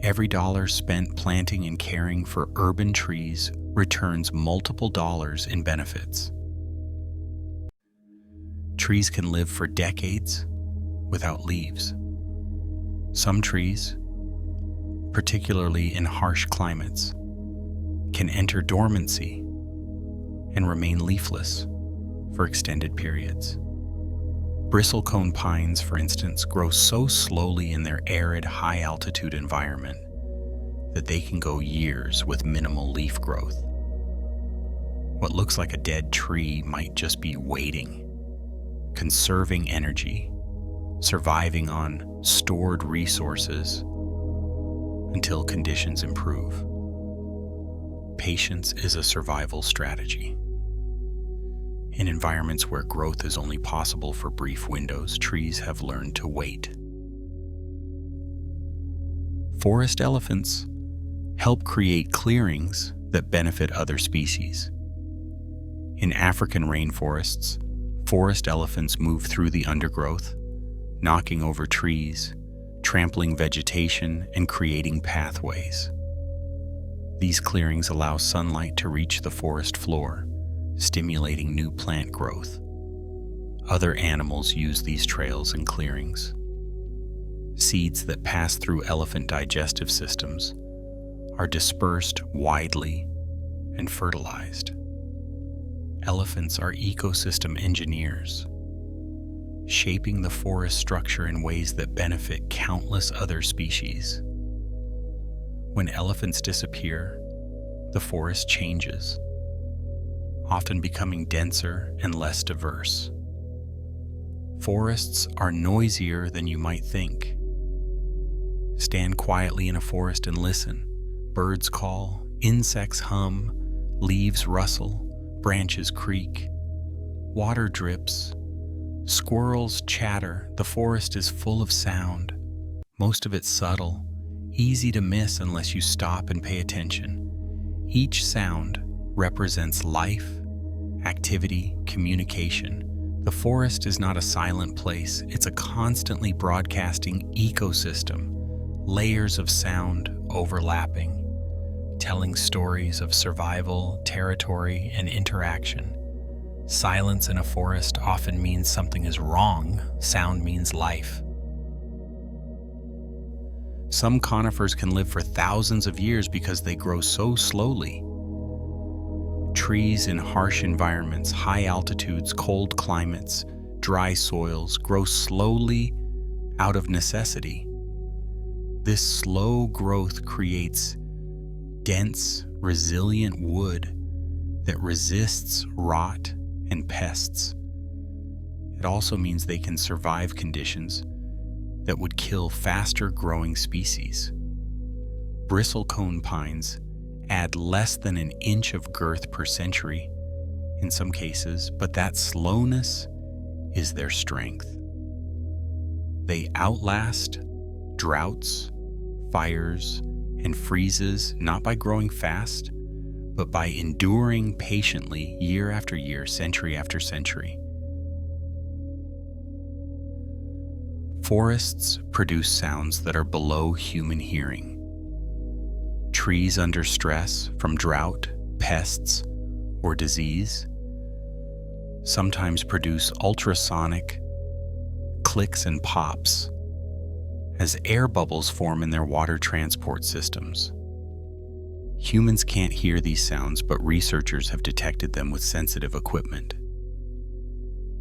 Every dollar spent planting and caring for urban trees returns multiple dollars in benefits. Trees can live for decades without leaves. Some trees, particularly in harsh climates, can enter dormancy and remain leafless for extended periods. Bristlecone pines, for instance, grow so slowly in their arid, high-altitude environment that they can go years with minimal leaf growth. What looks like a dead tree might just be waiting, conserving energy, surviving on stored resources until conditions improve. Patience is a survival strategy. In environments where growth is only possible for brief windows, trees have learned to wait. Forest elephants help create clearings that benefit other species. In African rainforests, forest elephants move through the undergrowth, knocking over trees, trampling vegetation, and creating pathways. These clearings allow sunlight to reach the forest floor, stimulating new plant growth. Other animals use these trails and clearings. Seeds that pass through elephant digestive systems are dispersed widely and fertilized. Elephants are ecosystem engineers, shaping the forest structure in ways that benefit countless other species. When elephants disappear, the forest changes, often becoming denser and less diverse. Forests are noisier than you might think. Stand quietly in a forest and listen. Birds call, insects hum, leaves rustle, branches creak, water drips, squirrels chatter. The forest is full of sound, most of it subtle, easy to miss unless you stop and pay attention. Each sound represents life, activity, communication. The forest is not a silent place, it's a constantly broadcasting ecosystem, layers of sound overlapping, telling stories of survival, territory, and interaction. Silence in a forest often means something is wrong. Sound means life. Some conifers can live for thousands of years because they grow so slowly. Trees in harsh environments, high altitudes, cold climates, dry soils grow slowly out of necessity. This slow growth creates dense, resilient wood that resists rot and pests. It also means they can survive conditions that would kill faster growing species. Bristlecone pines add less than an inch of girth per century in some cases, but that slowness is their strength. They outlast droughts, fires, and freezes not by growing fast, but by enduring patiently year after year, century after century. Forests produce sounds that are below human hearing. Trees under stress from drought, pests, or disease sometimes produce ultrasonic clicks and pops as air bubbles form in their water transport systems. Humans can't hear these sounds, but researchers have detected them with sensitive equipment.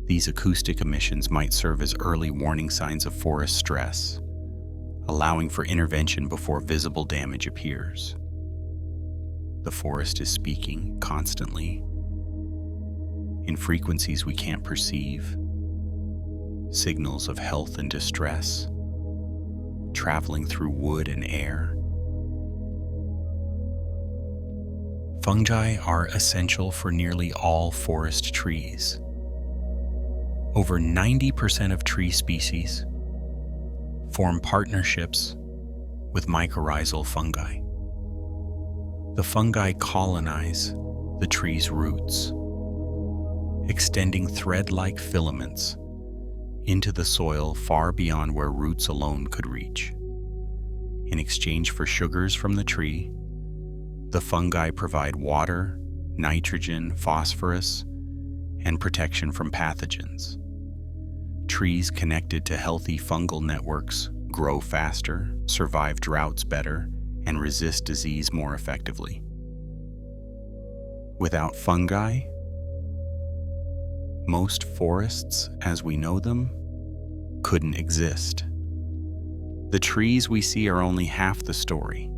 These acoustic emissions might serve as early warning signs of forest stress, allowing for intervention before visible damage appears. The forest is speaking constantly in frequencies we can't perceive, signals of health and distress, traveling through wood and air. Fungi are essential for nearly all forest trees. Over 90% of tree species form partnerships with mycorrhizal fungi. The fungi colonize the tree's roots, extending thread-like filaments into the soil far beyond where roots alone could reach. In exchange for sugars from the tree, the fungi provide water, nitrogen, phosphorus, and protection from pathogens. Trees connected to healthy fungal networks grow faster, survive droughts better, and resist disease more effectively. Without fungi, most forests, as we know them, couldn't exist. The trees we see are only half the story.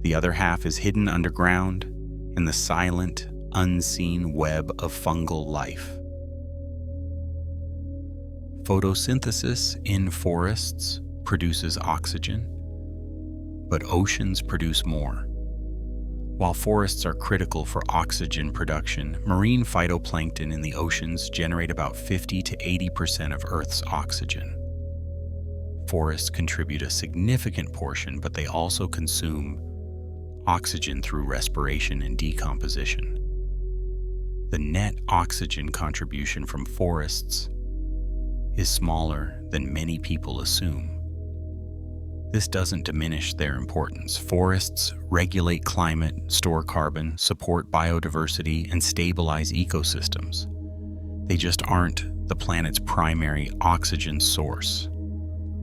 The other half is hidden underground in the silent, unseen web of fungal life. Photosynthesis in forests produces oxygen, but oceans produce more. While forests are critical for oxygen production, marine phytoplankton in the oceans generate about 50 to 80% of Earth's oxygen. Forests contribute a significant portion, but they also consume oxygen through respiration and decomposition. The net oxygen contribution from forests is smaller than many people assume. This doesn't diminish their importance. Forests regulate climate, store carbon, support biodiversity, and stabilize ecosystems. They just aren't the planet's primary oxygen source.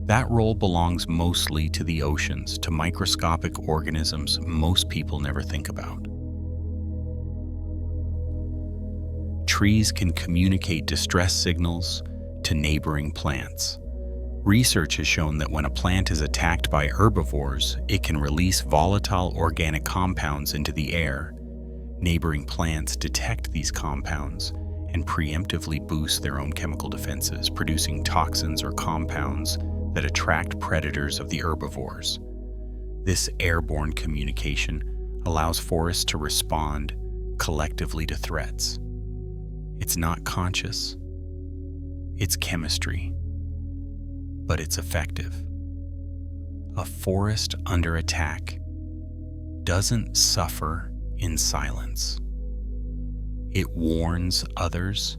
That role belongs mostly to the oceans, to microscopic organisms most people never think about. Trees can communicate distress signals to neighboring plants. Research has shown that when a plant is attacked by herbivores, it can release volatile organic compounds into the air. Neighboring plants detect these compounds and preemptively boost their own chemical defenses, producing toxins or compounds that attract predators of the herbivores. This airborne communication allows forests to respond collectively to threats. It's not conscious, it's chemistry, but it's effective. A forest under attack doesn't suffer in silence. It warns others,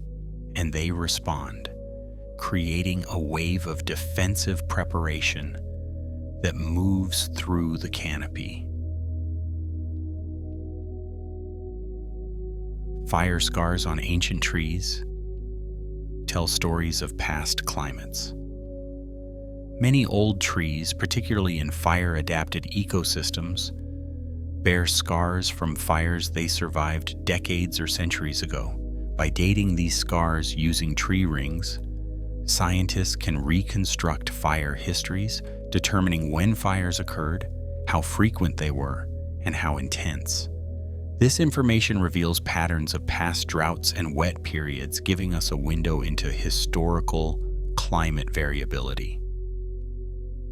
and they respond, creating a wave of defensive preparation that moves through the canopy. Fire scars on ancient trees tell stories of past climates. Many old trees, particularly in fire-adapted ecosystems, bear scars from fires they survived decades or centuries ago. By dating these scars using tree rings, scientists can reconstruct fire histories, determining when fires occurred, how frequent they were, and how intense. This information reveals patterns of past droughts and wet periods, giving us a window into historical climate variability.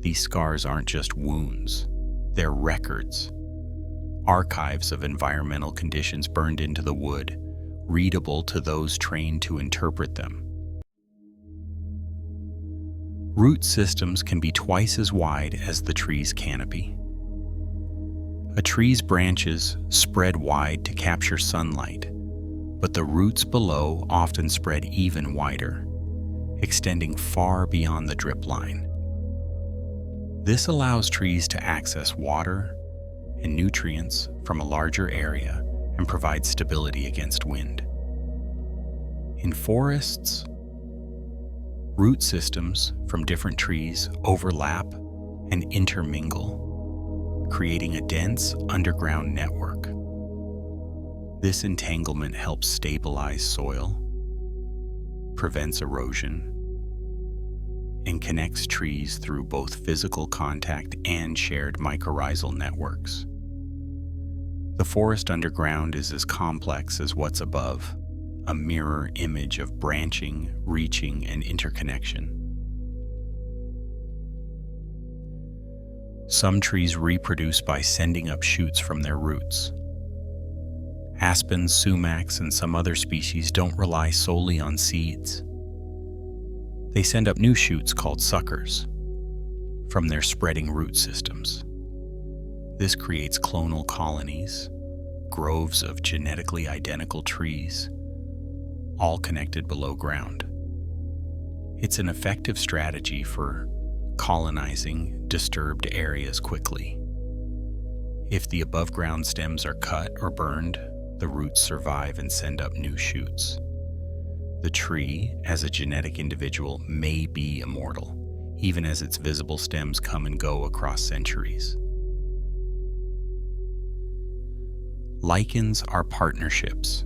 These scars aren't just wounds, they're records, archives of environmental conditions burned into the wood, readable to those trained to interpret them. Root systems can be twice as wide as the tree's canopy. A tree's branches spread wide to capture sunlight, but the roots below often spread even wider, extending far beyond the drip line. This allows trees to access water and nutrients from a larger area and provide stability against wind. In forests, root systems from different trees overlap and intermingle, creating a dense underground network. This entanglement helps stabilize soil, prevents erosion, and connects trees through both physical contact and shared mycorrhizal networks. The forest underground is as complex as what's above, a mirror image of branching, reaching, and interconnection. Some trees reproduce by sending up shoots from their roots. Aspens, sumacs, and some other species don't rely solely on seeds. They send up new shoots called suckers from their spreading root systems. This creates clonal colonies, groves of genetically identical trees, all connected below ground. It's an effective strategy for colonizing disturbed areas quickly. If the above-ground stems are cut or burned, the roots survive and send up new shoots. The tree, as a genetic individual, may be immortal, even as its visible stems come and go across centuries. Lichens are partnerships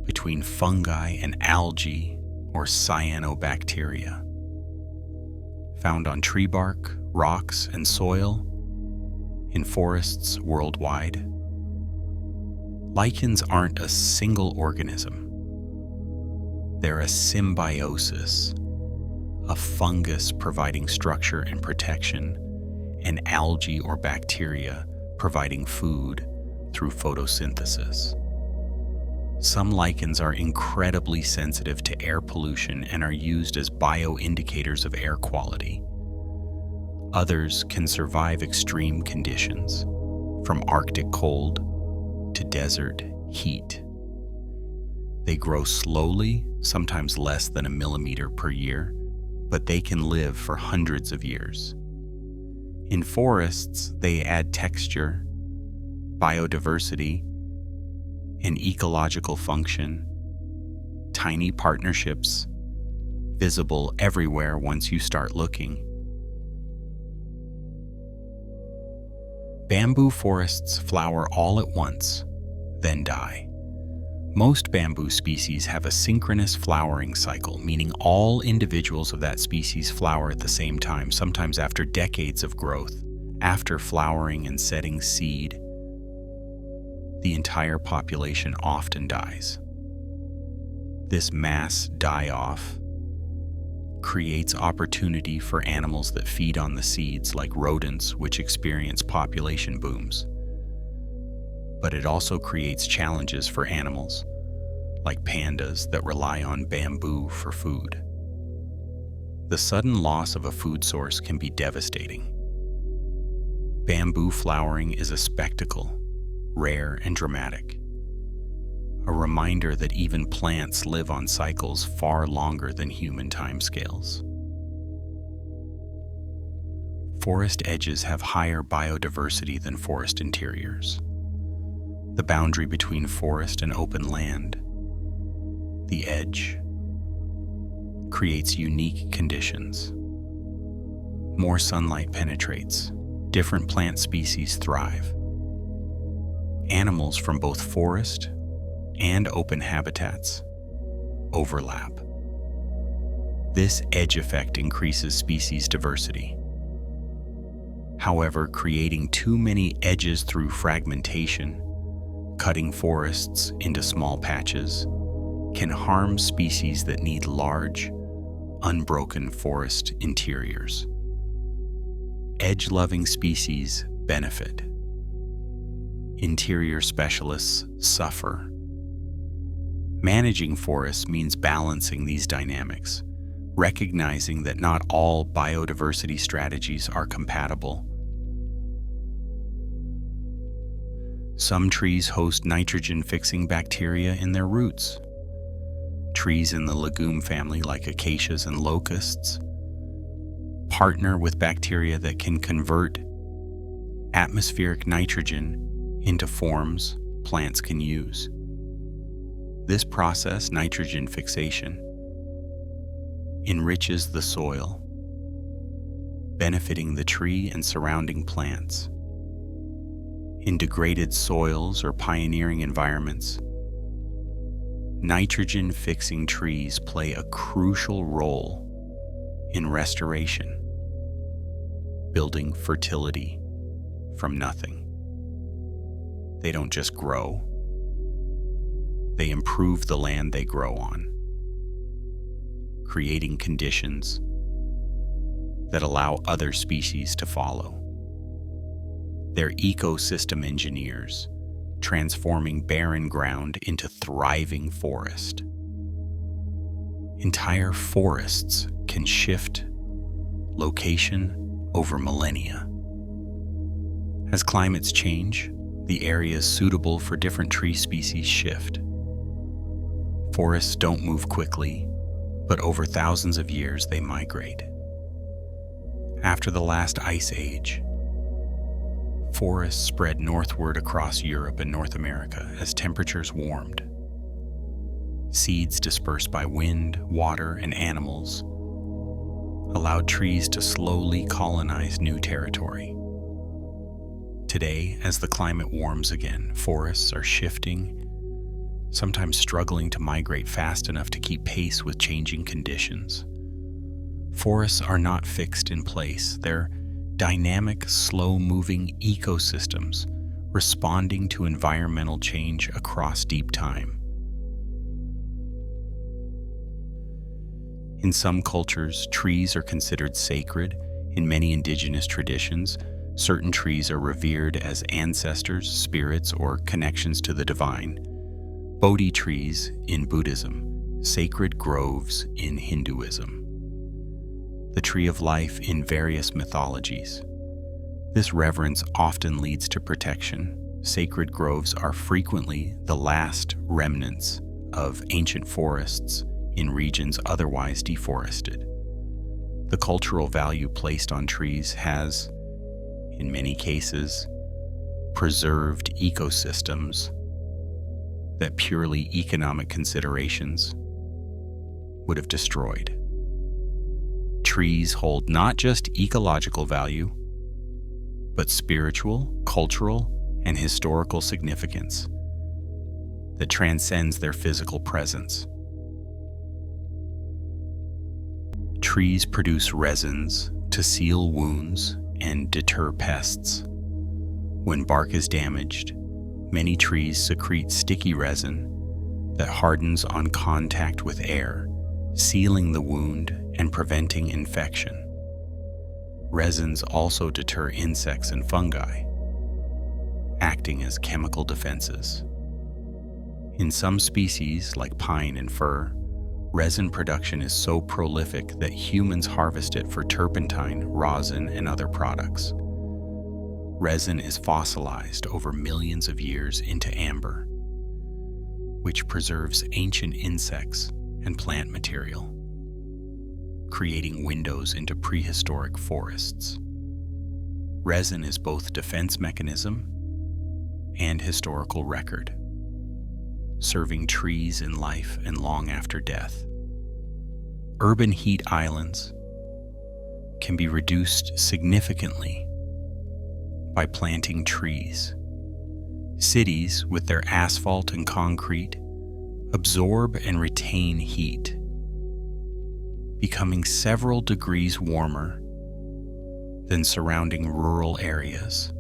between fungi and algae or cyanobacteria. found on tree bark, rocks, and soil in forests worldwide. Lichens aren't a single organism. They're a symbiosis, a fungus providing structure and protection, and algae or bacteria providing food through photosynthesis. Some lichens are incredibly sensitive to air pollution and are used as bioindicators of air quality. Others can survive extreme conditions, from Arctic cold to desert heat. They grow slowly, sometimes less than a millimeter per year, but they can live for hundreds of years. In forests, they add texture, biodiversity, and ecological function, tiny partnerships, visible everywhere once you start looking. Bamboo forests flower all at once, then die. Most bamboo species have a synchronous flowering cycle, meaning all individuals of that species flower at the same time, sometimes after decades of growth. After flowering and setting seed, the entire population often dies. This mass die-off creates opportunity for animals that feed on the seeds, like rodents, which experience population booms. But it also creates challenges for animals, like pandas that rely on bamboo for food. The sudden loss of a food source can be devastating. Bamboo flowering is a spectacle, rare and dramatic, a reminder that even plants live on cycles far longer than human timescales. Forest edges have higher biodiversity than forest interiors. The boundary between forest and open land, the edge, creates unique conditions. More sunlight penetrates, different plant species thrive. Animals from both forest and open habitats overlap. This edge effect increases species diversity. However, creating too many edges through fragmentation, cutting forests into small patches, can harm species that need large, unbroken forest interiors. Edge-loving species benefit. Interior specialists suffer. Managing forests means balancing these dynamics, recognizing that not all biodiversity strategies are compatible. Some trees host nitrogen-fixing bacteria in their roots. Trees in the legume family, like acacias and locusts, partner with bacteria that can convert atmospheric nitrogen into forms plants can use. This process, nitrogen fixation, enriches the soil, benefiting the tree and surrounding plants. In degraded soils or pioneering environments, nitrogen-fixing trees play a crucial role in restoration, building fertility from nothing. They don't just grow, they improve the land they grow on, creating conditions that allow other species to follow. They're ecosystem engineers, transforming barren ground into thriving forest. Entire forests can shift location over millennia. As climates change, the areas suitable for different tree species shift. Forests don't move quickly, but over thousands of years they migrate. After the last ice age, forests spread northward across Europe and North America as temperatures warmed. Seeds dispersed by wind, water, and animals allowed trees to slowly colonize new territory. Today, as the climate warms again, forests are shifting, sometimes struggling to migrate fast enough to keep pace with changing conditions. Forests are not fixed in place. They're dynamic, slow-moving ecosystems responding to environmental change across deep time. In some cultures, trees are considered sacred. In many indigenous traditions, certain trees are revered as ancestors, spirits, or connections to the divine. Bodhi trees in Buddhism, sacred groves in Hinduism. The tree of life in various mythologies. This reverence often leads to protection. Sacred groves are frequently the last remnants of ancient forests in regions otherwise deforested. The cultural value placed on trees has, in many cases, preserved ecosystems that purely economic considerations would have destroyed. Trees hold not just ecological value, but spiritual, cultural, and historical significance that transcends their physical presence. Trees produce resins to seal wounds and deter pests. When bark is damaged, many trees secrete sticky resin that hardens on contact with air, sealing the wound and preventing infection. Resins also deter insects and fungi, acting as chemical defenses. In some species, like pine and fir, resin production is so prolific that humans harvest it for turpentine, rosin, and other products. Resin is fossilized over millions of years into amber, which preserves ancient insects and plant material, creating windows into prehistoric forests. Resin is both defense mechanism and historical record, serving trees in life and long after death. Urban heat islands can be reduced significantly by planting trees. Cities, with their asphalt and concrete, absorb and retain heat, becoming several degrees warmer than surrounding rural areas.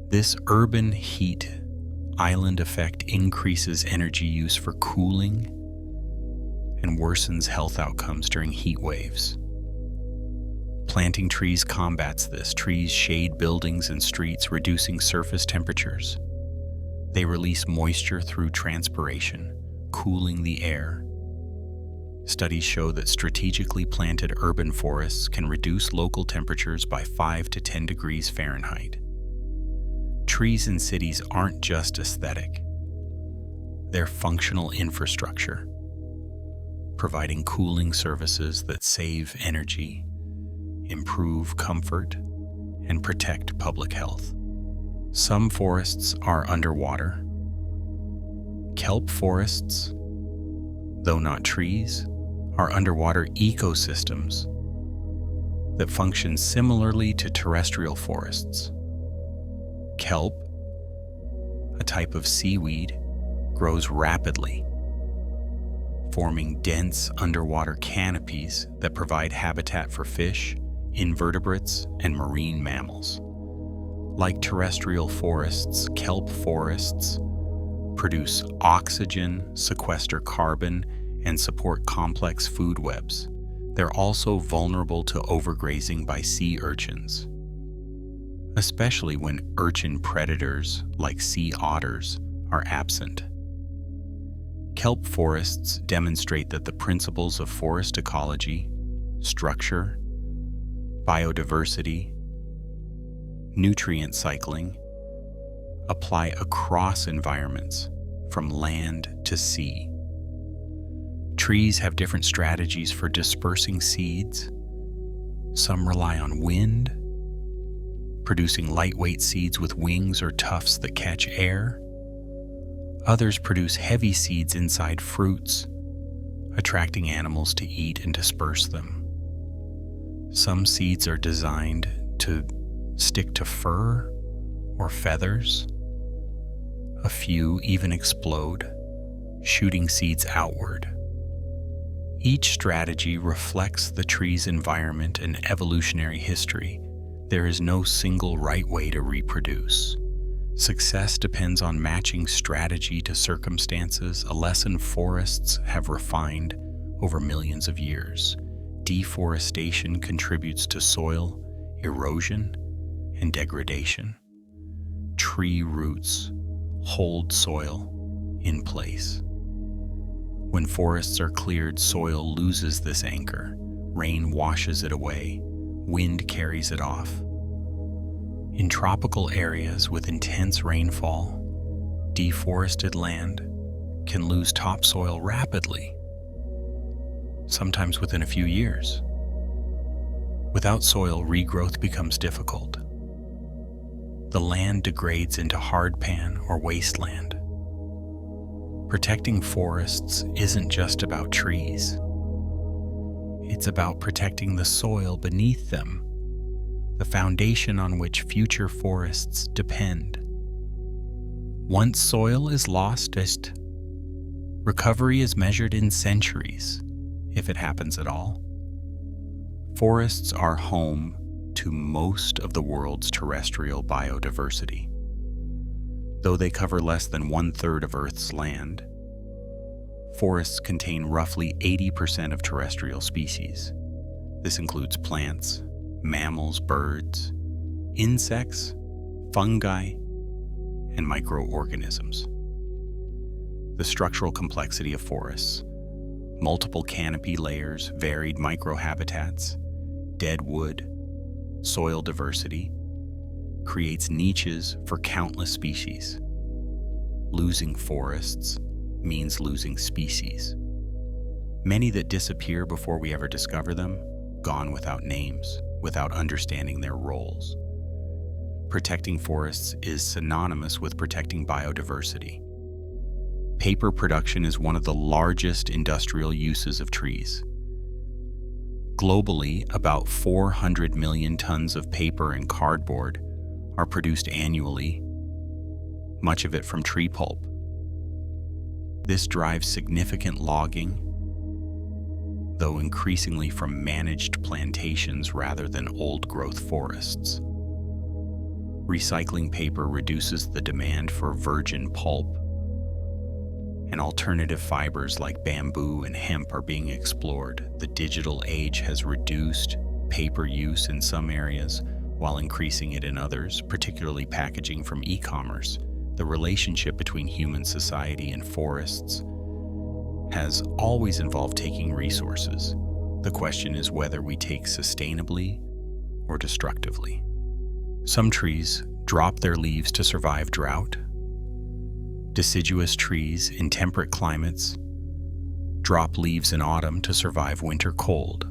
This urban heat island effect increases energy use for cooling and worsens health outcomes during heat waves. Planting trees combats this. Trees shade buildings and streets, reducing surface temperatures. They release moisture through transpiration, cooling the air. Studies show that strategically planted urban forests can reduce local temperatures by 5 to 10 degrees Fahrenheit. Trees in cities aren't just aesthetic. They're functional infrastructure, providing cooling services that save energy, improve comfort, and protect public health. Some forests are underwater. Kelp forests, though not trees, are underwater ecosystems that function similarly to terrestrial forests. Kelp, a type of seaweed, grows rapidly, forming dense underwater canopies that provide habitat for fish, invertebrates, and marine mammals. Like terrestrial forests, kelp forests produce oxygen, sequester carbon, and support complex food webs. They're also vulnerable to overgrazing by sea urchins, especially when urchin predators like sea otters are absent. Kelp forests demonstrate that the principles of forest ecology, structure, biodiversity, nutrient cycling apply across environments, from land to sea. Trees have different strategies for dispersing seeds. Some rely on wind, producing lightweight seeds with wings or tufts that catch air. Others produce heavy seeds inside fruits, attracting animals to eat and disperse them. Some seeds are designed to stick to fur or feathers. A few even explode, shooting seeds outward. Each strategy reflects the tree's environment and evolutionary history. There is no single right way to reproduce. Success depends on matching strategy to circumstances, a lesson forests have refined over millions of years. Deforestation contributes to soil erosion and degradation. Tree roots hold soil in place. When forests are cleared, soil loses this anchor. Rain washes it away. Wind carries it off. In tropical areas with intense rainfall, deforested land can lose topsoil rapidly, sometimes within a few years. Without soil, regrowth becomes difficult. The land degrades into hardpan or wasteland. Protecting forests isn't just about trees. It's about protecting the soil beneath them, the foundation on which future forests depend. Once soil is lost, recovery is measured in centuries, if it happens at all. Forests are home to most of the world's terrestrial biodiversity. Though they cover less than 1/3 of Earth's land, forests contain roughly 80% of terrestrial species. This includes plants, mammals, birds, insects, fungi, and microorganisms. The structural complexity of forests, multiple canopy layers, varied microhabitats, dead wood, soil diversity, creates niches for countless species. Losing forests means losing species. Many that disappear before we ever discover them, gone without names, without understanding their roles. Protecting forests is synonymous with protecting biodiversity. Paper production is one of the largest industrial uses of trees. Globally, about 400 million tons of paper and cardboard are produced annually, much of it from tree pulp. This drives significant logging, though increasingly from managed plantations rather than old-growth forests. Recycling paper reduces the demand for virgin pulp, and alternative fibers like bamboo and hemp are being explored. The digital age has reduced paper use in some areas while increasing it in others, particularly packaging from e-commerce. The relationship between human society and forests has always involved taking resources. The question is whether we take sustainably or destructively. Some trees drop their leaves to survive drought. Deciduous trees in temperate climates drop leaves in autumn to survive winter cold.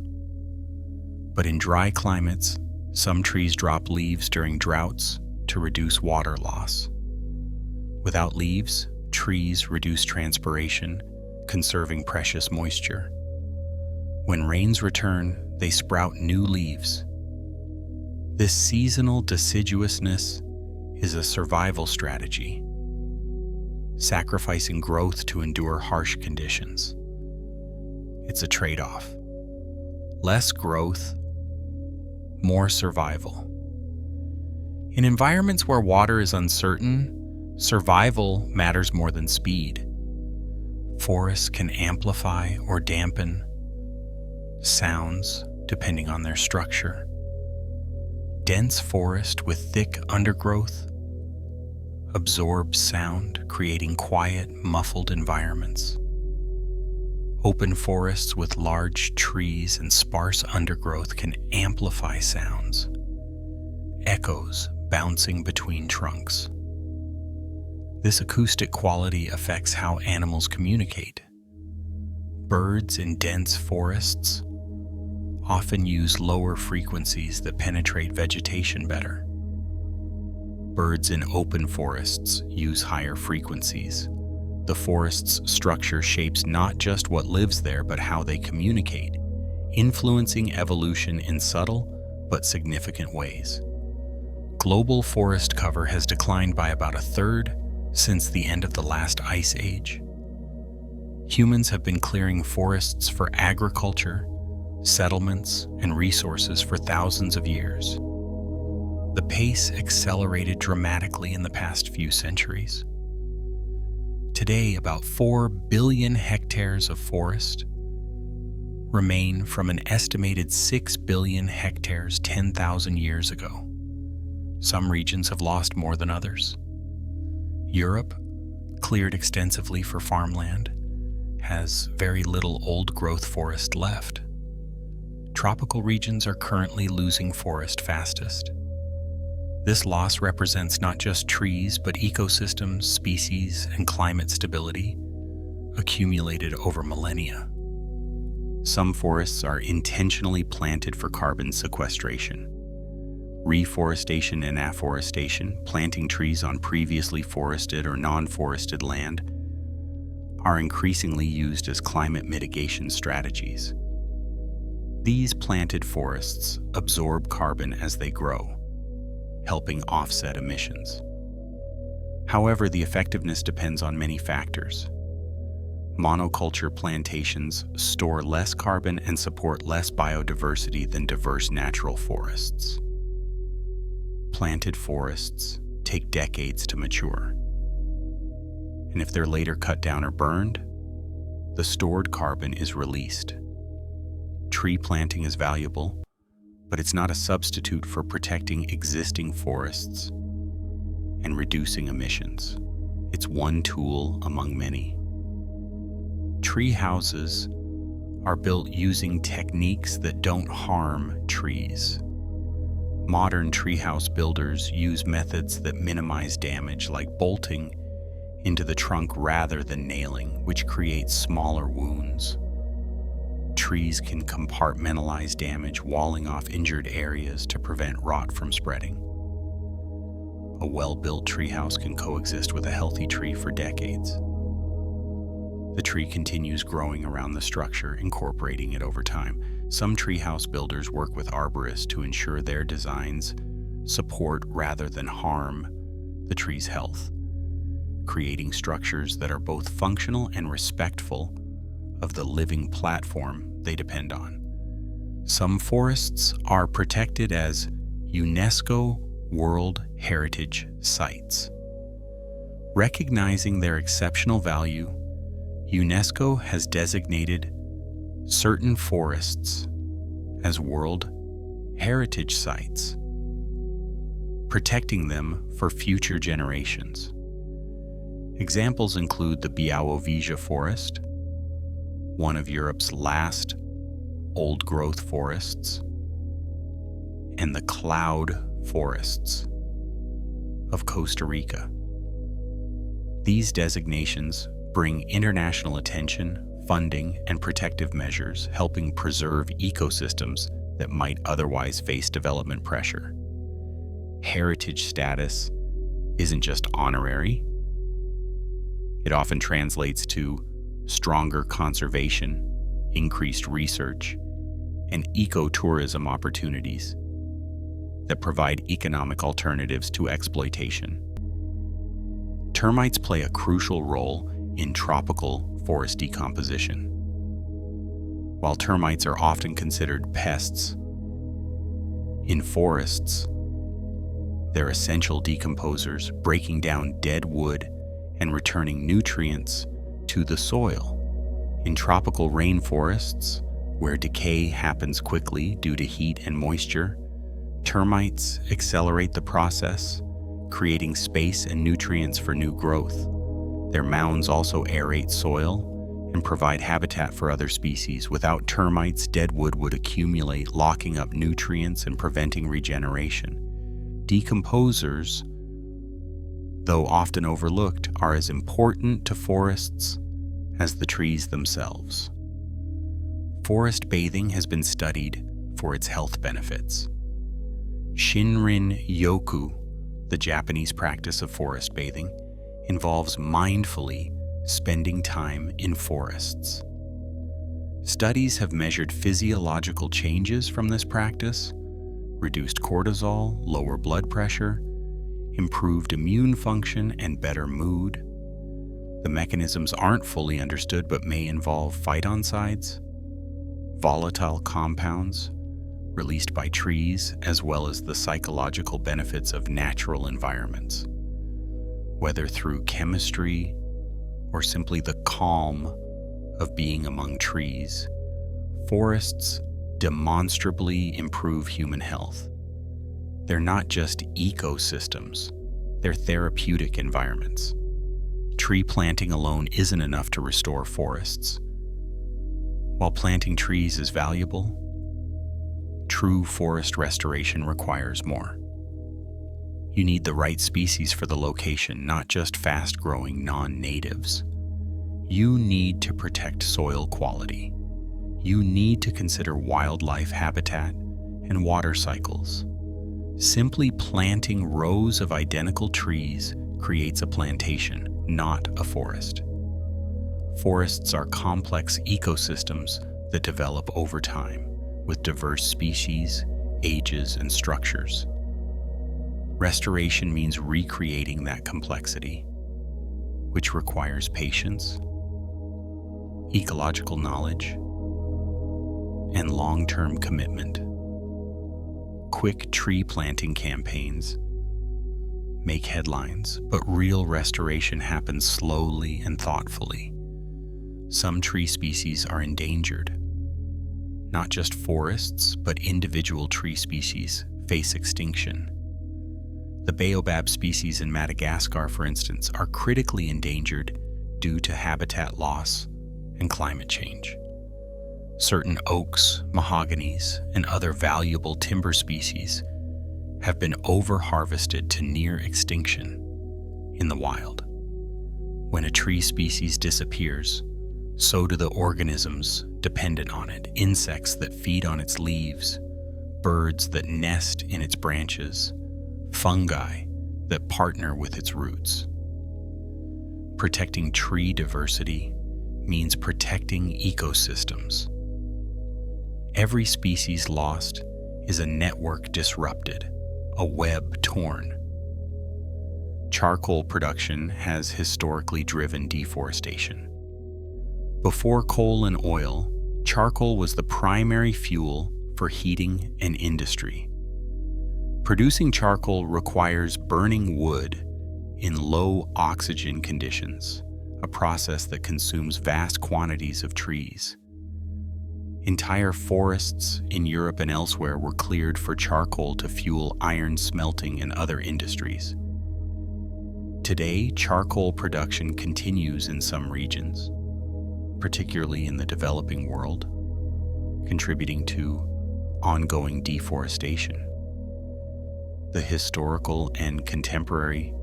But in dry climates, some trees drop leaves during droughts to reduce water loss. Without leaves, trees reduce transpiration, conserving precious moisture. When rains return, they sprout new leaves. This seasonal deciduousness is a survival strategy, sacrificing growth to endure harsh conditions. It's a trade-off. Less growth, more survival. In environments where water is uncertain, survival matters more than speed. Forests can amplify or dampen sounds depending on their structure. Dense forest with thick undergrowth absorbs sound, creating quiet, muffled environments. Open forests with large trees and sparse undergrowth can amplify sounds, echoes bouncing between trunks. This acoustic quality affects how animals communicate. Birds in dense forests often use lower frequencies that penetrate vegetation better. Birds in open forests use higher frequencies. The forest's structure shapes not just what lives there, but how they communicate, influencing evolution in subtle but significant ways. Global forest cover has declined by about 1/3 since the end of the last ice age. Humans have been clearing forests for agriculture, settlements, and resources for thousands of years. The pace accelerated dramatically in the past few centuries. Today, about 4 billion hectares of forest remain from an estimated 6 billion hectares 10,000 years ago. Some regions have lost more than others. Europe, cleared extensively for farmland, has very little old-growth forest left. Tropical regions are currently losing forest fastest. This loss represents not just trees, but ecosystems, species, and climate stability accumulated over millennia. Some forests are intentionally planted for carbon sequestration. Reforestation and afforestation, planting trees on previously forested or non-forested land, are increasingly used as climate mitigation strategies. These planted forests absorb carbon as they grow, helping offset emissions. However, the effectiveness depends on many factors. Monoculture plantations store less carbon and support less biodiversity than diverse natural forests. Planted forests take decades to mature, and if they're later cut down or burned, the stored carbon is released. Tree planting is valuable, but it's not a substitute for protecting existing forests and reducing emissions. It's one tool among many. Tree houses are built using techniques that don't harm trees. Modern treehouse builders use methods that minimize damage, like bolting into the trunk rather than nailing, which creates smaller wounds. Trees can compartmentalize damage, walling off injured areas to prevent rot from spreading. A well-built treehouse can coexist with a healthy tree for decades. The tree continues growing around the structure, incorporating it over time. Some treehouse builders work with arborists to ensure their designs support rather than harm the tree's health, creating structures that are both functional and respectful of the living platform they depend on. Some forests are protected as UNESCO World Heritage Sites. Recognizing their exceptional value, UNESCO has designated certain forests as World Heritage Sites, protecting them for future generations. Examples include the Białowieża Forest, one of Europe's last old-growth forests, and the cloud forests of Costa Rica. These designations bring international attention, funding, and protective measures, helping preserve ecosystems that might otherwise face development pressure. Heritage status isn't just honorary. It often translates to stronger conservation, increased research, and ecotourism opportunities that provide economic alternatives to exploitation. Termites play a crucial role in tropical forest decomposition. While termites are often considered pests, in forests, they're essential decomposers, breaking down dead wood and returning nutrients to the soil. In tropical rainforests, where decay happens quickly due to heat and moisture, termites accelerate the process, creating space and nutrients for new growth. Their mounds also aerate soil and provide habitat for other species. Without termites, dead wood would accumulate, locking up nutrients and preventing regeneration. Decomposers, though often overlooked, are as important to forests as the trees themselves. Forest bathing has been studied for its health benefits. Shinrin-yoku, the Japanese practice of forest bathing, involves mindfully spending time in forests. Studies have measured physiological changes from this practice: reduced cortisol, lower blood pressure, improved immune function, and better mood. The mechanisms aren't fully understood but may involve phytoncides, volatile compounds released by trees, as well as the psychological benefits of natural environments. Whether through chemistry or simply the calm of being among trees, forests demonstrably improve human health. They're not just ecosystems, they're therapeutic environments. Tree planting alone isn't enough to restore forests. While planting trees is valuable, true forest restoration requires more. You need the right species for the location, not just fast-growing non-natives. You need to protect soil quality. You need to consider wildlife habitat and water cycles. Simply planting rows of identical trees creates a plantation, not a forest. Forests are complex ecosystems that develop over time, with diverse species, ages, and structures. Restoration means recreating that complexity, which requires patience, ecological knowledge, and long-term commitment. Quick tree planting campaigns make headlines, but real restoration happens slowly and thoughtfully. Some tree species are endangered. Not just forests, but individual tree species face extinction. The baobab species in Madagascar, for instance, are critically endangered due to habitat loss and climate change. Certain oaks, mahoganies, and other valuable timber species have been over-harvested to near extinction in the wild. When a tree species disappears, so do the organisms dependent on it, insects that feed on its leaves, birds that nest in its branches, fungi that partner with its roots. Protecting tree diversity means protecting ecosystems. Every species lost is a network disrupted, a web torn. Charcoal production has historically driven deforestation. Before coal and oil, charcoal was the primary fuel for heating and industry. Producing charcoal requires burning wood in low oxygen conditions, a process that consumes vast quantities of trees. Entire forests in Europe and elsewhere were cleared for charcoal to fuel iron smelting and other industries. Today, charcoal production continues in some regions, particularly in the developing world, contributing to ongoing deforestation. The historical and contemporary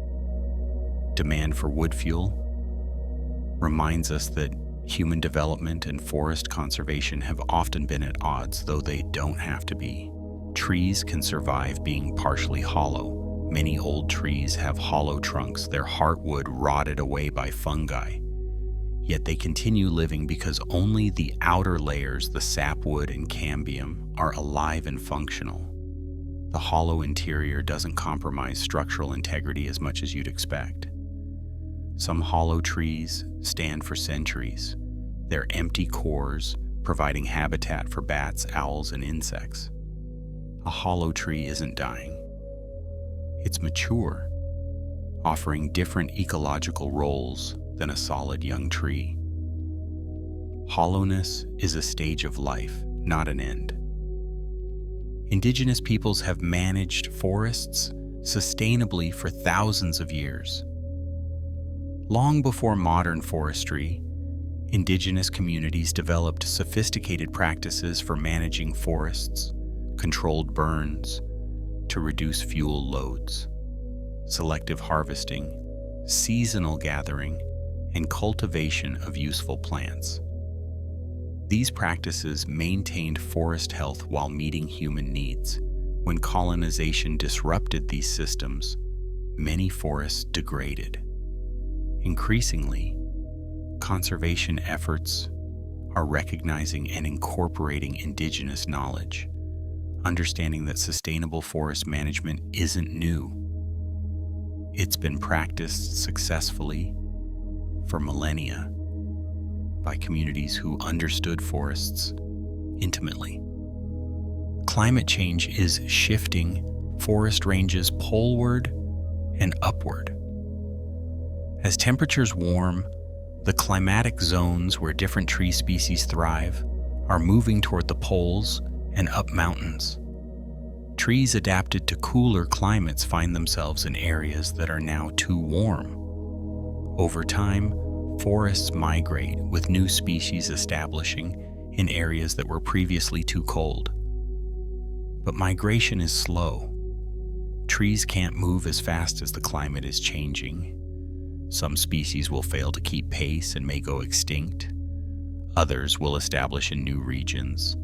demand for wood fuel reminds us that human development and forest conservation have often been at odds, though they don't have to be. Trees can survive being partially hollow. Many old trees have hollow trunks, their heartwood rotted away by fungi. Yet they continue living because only the outer layers, the sapwood and cambium, are alive and functional. The hollow interior doesn't compromise structural integrity as much as you'd expect. Some hollow trees stand for centuries, their empty cores providing habitat for bats, owls, and insects. A hollow tree isn't dying. It's mature, offering different ecological roles than a solid young tree. Hollowness is a stage of life, not an end. Indigenous peoples have managed forests sustainably for thousands of years. Long before modern forestry, indigenous communities developed sophisticated practices for managing forests, controlled burns to reduce fuel loads, selective harvesting, seasonal gathering, and cultivation of useful plants. These practices maintained forest health while meeting human needs. When colonization disrupted these systems, many forests degraded. Increasingly, conservation efforts are recognizing and incorporating indigenous knowledge, understanding that sustainable forest management isn't new. It's been practiced successfully for millennia by communities who understood forests intimately. Climate change is shifting forest ranges poleward and upward. As temperatures warm, the climatic zones where different tree species thrive are moving toward the poles and up mountains. Trees adapted to cooler climates find themselves in areas that are now too warm. Over time, forests migrate, with new species establishing in areas that were previously too cold. But migration is slow. Trees can't move as fast as the climate is changing. Some species will fail to keep pace and may go extinct. Others will establish in new regions.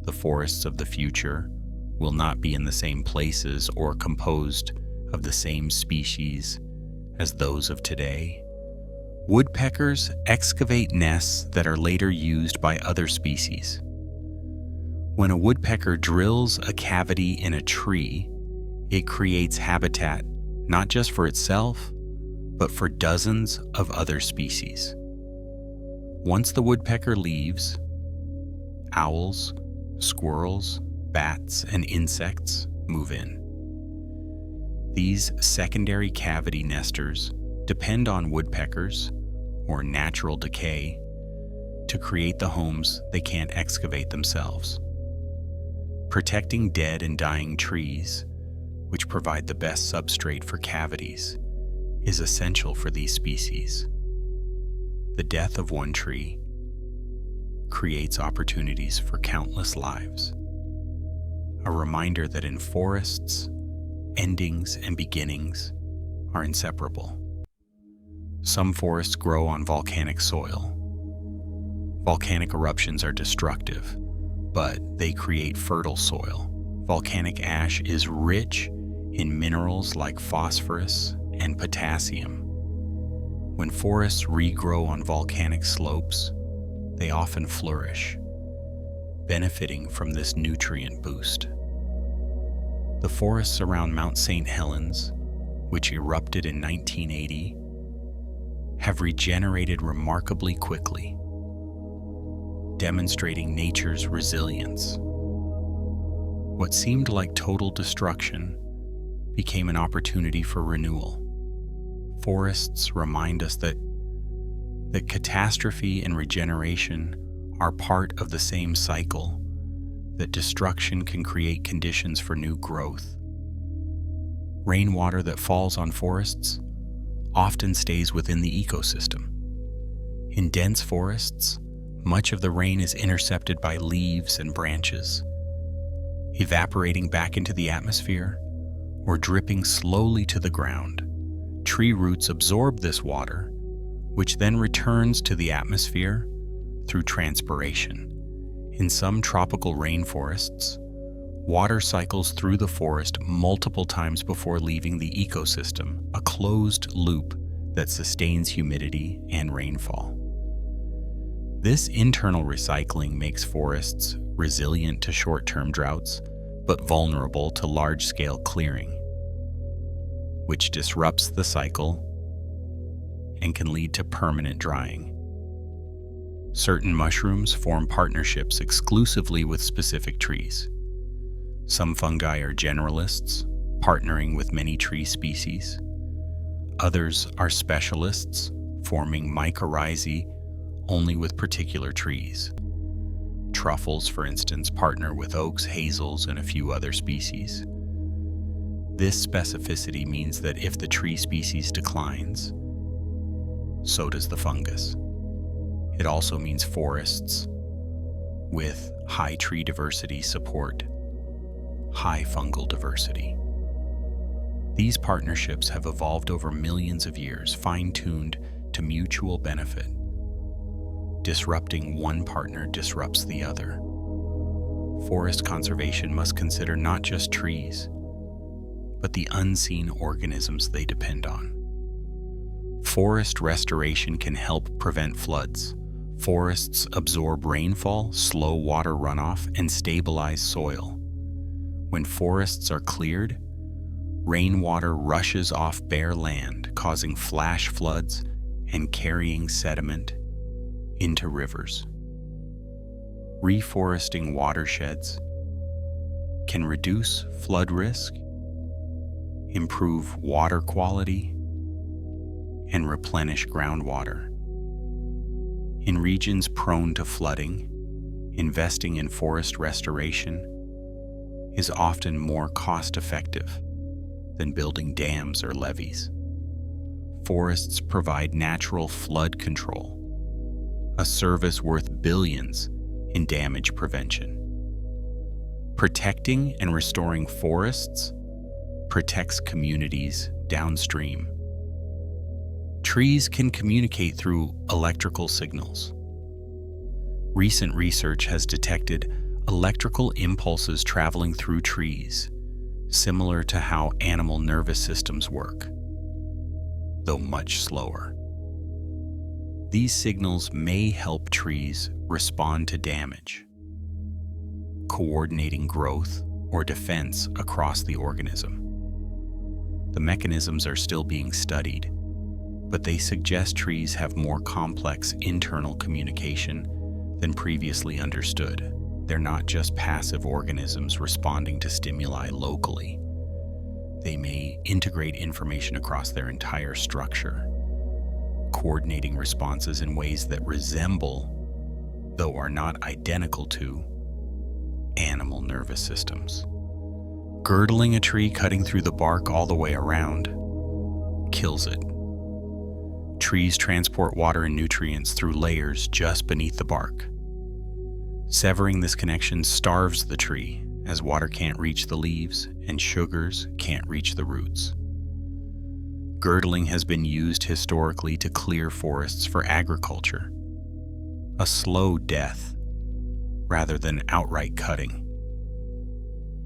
The forests of the future will not be in the same places or composed of the same species as those of today. Woodpeckers excavate nests that are later used by other species. When a woodpecker drills a cavity in a tree, it creates habitat not just for itself, but for dozens of other species. Once the woodpecker leaves, owls, squirrels, bats, and insects move in. These secondary cavity nesters depend on woodpeckers, or natural decay, to create the homes they can't excavate themselves. Protecting dead and dying trees, which provide the best substrate for cavities, is essential for these species. The death of one tree creates opportunities for countless lives. A reminder that in forests, endings and beginnings are inseparable. Some forests grow on volcanic soil. Volcanic eruptions are destructive, but they create fertile soil. Volcanic ash is rich in minerals like phosphorus and potassium. When forests regrow on volcanic slopes, they often flourish, benefiting from this nutrient boost. The forests around Mount St. Helens, which erupted in 1980, have regenerated remarkably quickly, demonstrating nature's resilience. What seemed like total destruction became an opportunity for renewal. Forests remind us that catastrophe and regeneration are part of the same cycle, that destruction can create conditions for new growth. Rainwater that falls on forests often stays within the ecosystem. In dense forests, much of the rain is intercepted by leaves and branches, evaporating back into the atmosphere or dripping slowly to the ground. Tree roots absorb this water, which then returns to the atmosphere through transpiration. In some tropical rainforests, water cycles through the forest multiple times before leaving the ecosystem, a closed loop that sustains humidity and rainfall. This internal recycling makes forests resilient to short-term droughts, but vulnerable to large-scale clearing, which disrupts the cycle and can lead to permanent drying. Certain mushrooms form partnerships exclusively with specific trees. Some fungi are generalists, partnering with many tree species. Others are specialists, forming mycorrhizae only with particular trees. Truffles, for instance, partner with oaks, hazels, and a few other species. This specificity means that if the tree species declines, so does the fungus. It also means forests with high tree diversity support high fungal diversity. These partnerships have evolved over millions of years, fine-tuned to mutual benefit. Disrupting one partner disrupts the other. Forest conservation must consider not just trees, but the unseen organisms they depend on. Forest restoration can help prevent floods. Forests absorb rainfall, slow water runoff, and stabilize soil. When forests are cleared, rainwater rushes off bare land, causing flash floods and carrying sediment into rivers. Reforesting watersheds can reduce flood risk, improve water quality, and replenish groundwater. In regions prone to flooding, investing in forest restoration is often more cost-effective than building dams or levees. Forests provide natural flood control, a service worth billions in damage prevention. Protecting and restoring forests protects communities downstream. Trees can communicate through electrical signals. Recent research has detected electrical impulses traveling through trees, similar to how animal nervous systems work, though much slower. These signals may help trees respond to damage, coordinating growth or defense across the organism. The mechanisms are still being studied, but they suggest trees have more complex internal communication than previously understood. They're not just passive organisms responding to stimuli locally. They may integrate information across their entire structure, coordinating responses in ways that resemble, though are not identical to, animal nervous systems. Girdling a tree, cutting through the bark all the way around, kills it. Trees transport water and nutrients through layers just beneath the bark. Severing this connection starves the tree, as water can't reach the leaves and sugars can't reach the roots. Girdling has been used historically to clear forests for agriculture, a slow death rather than outright cutting.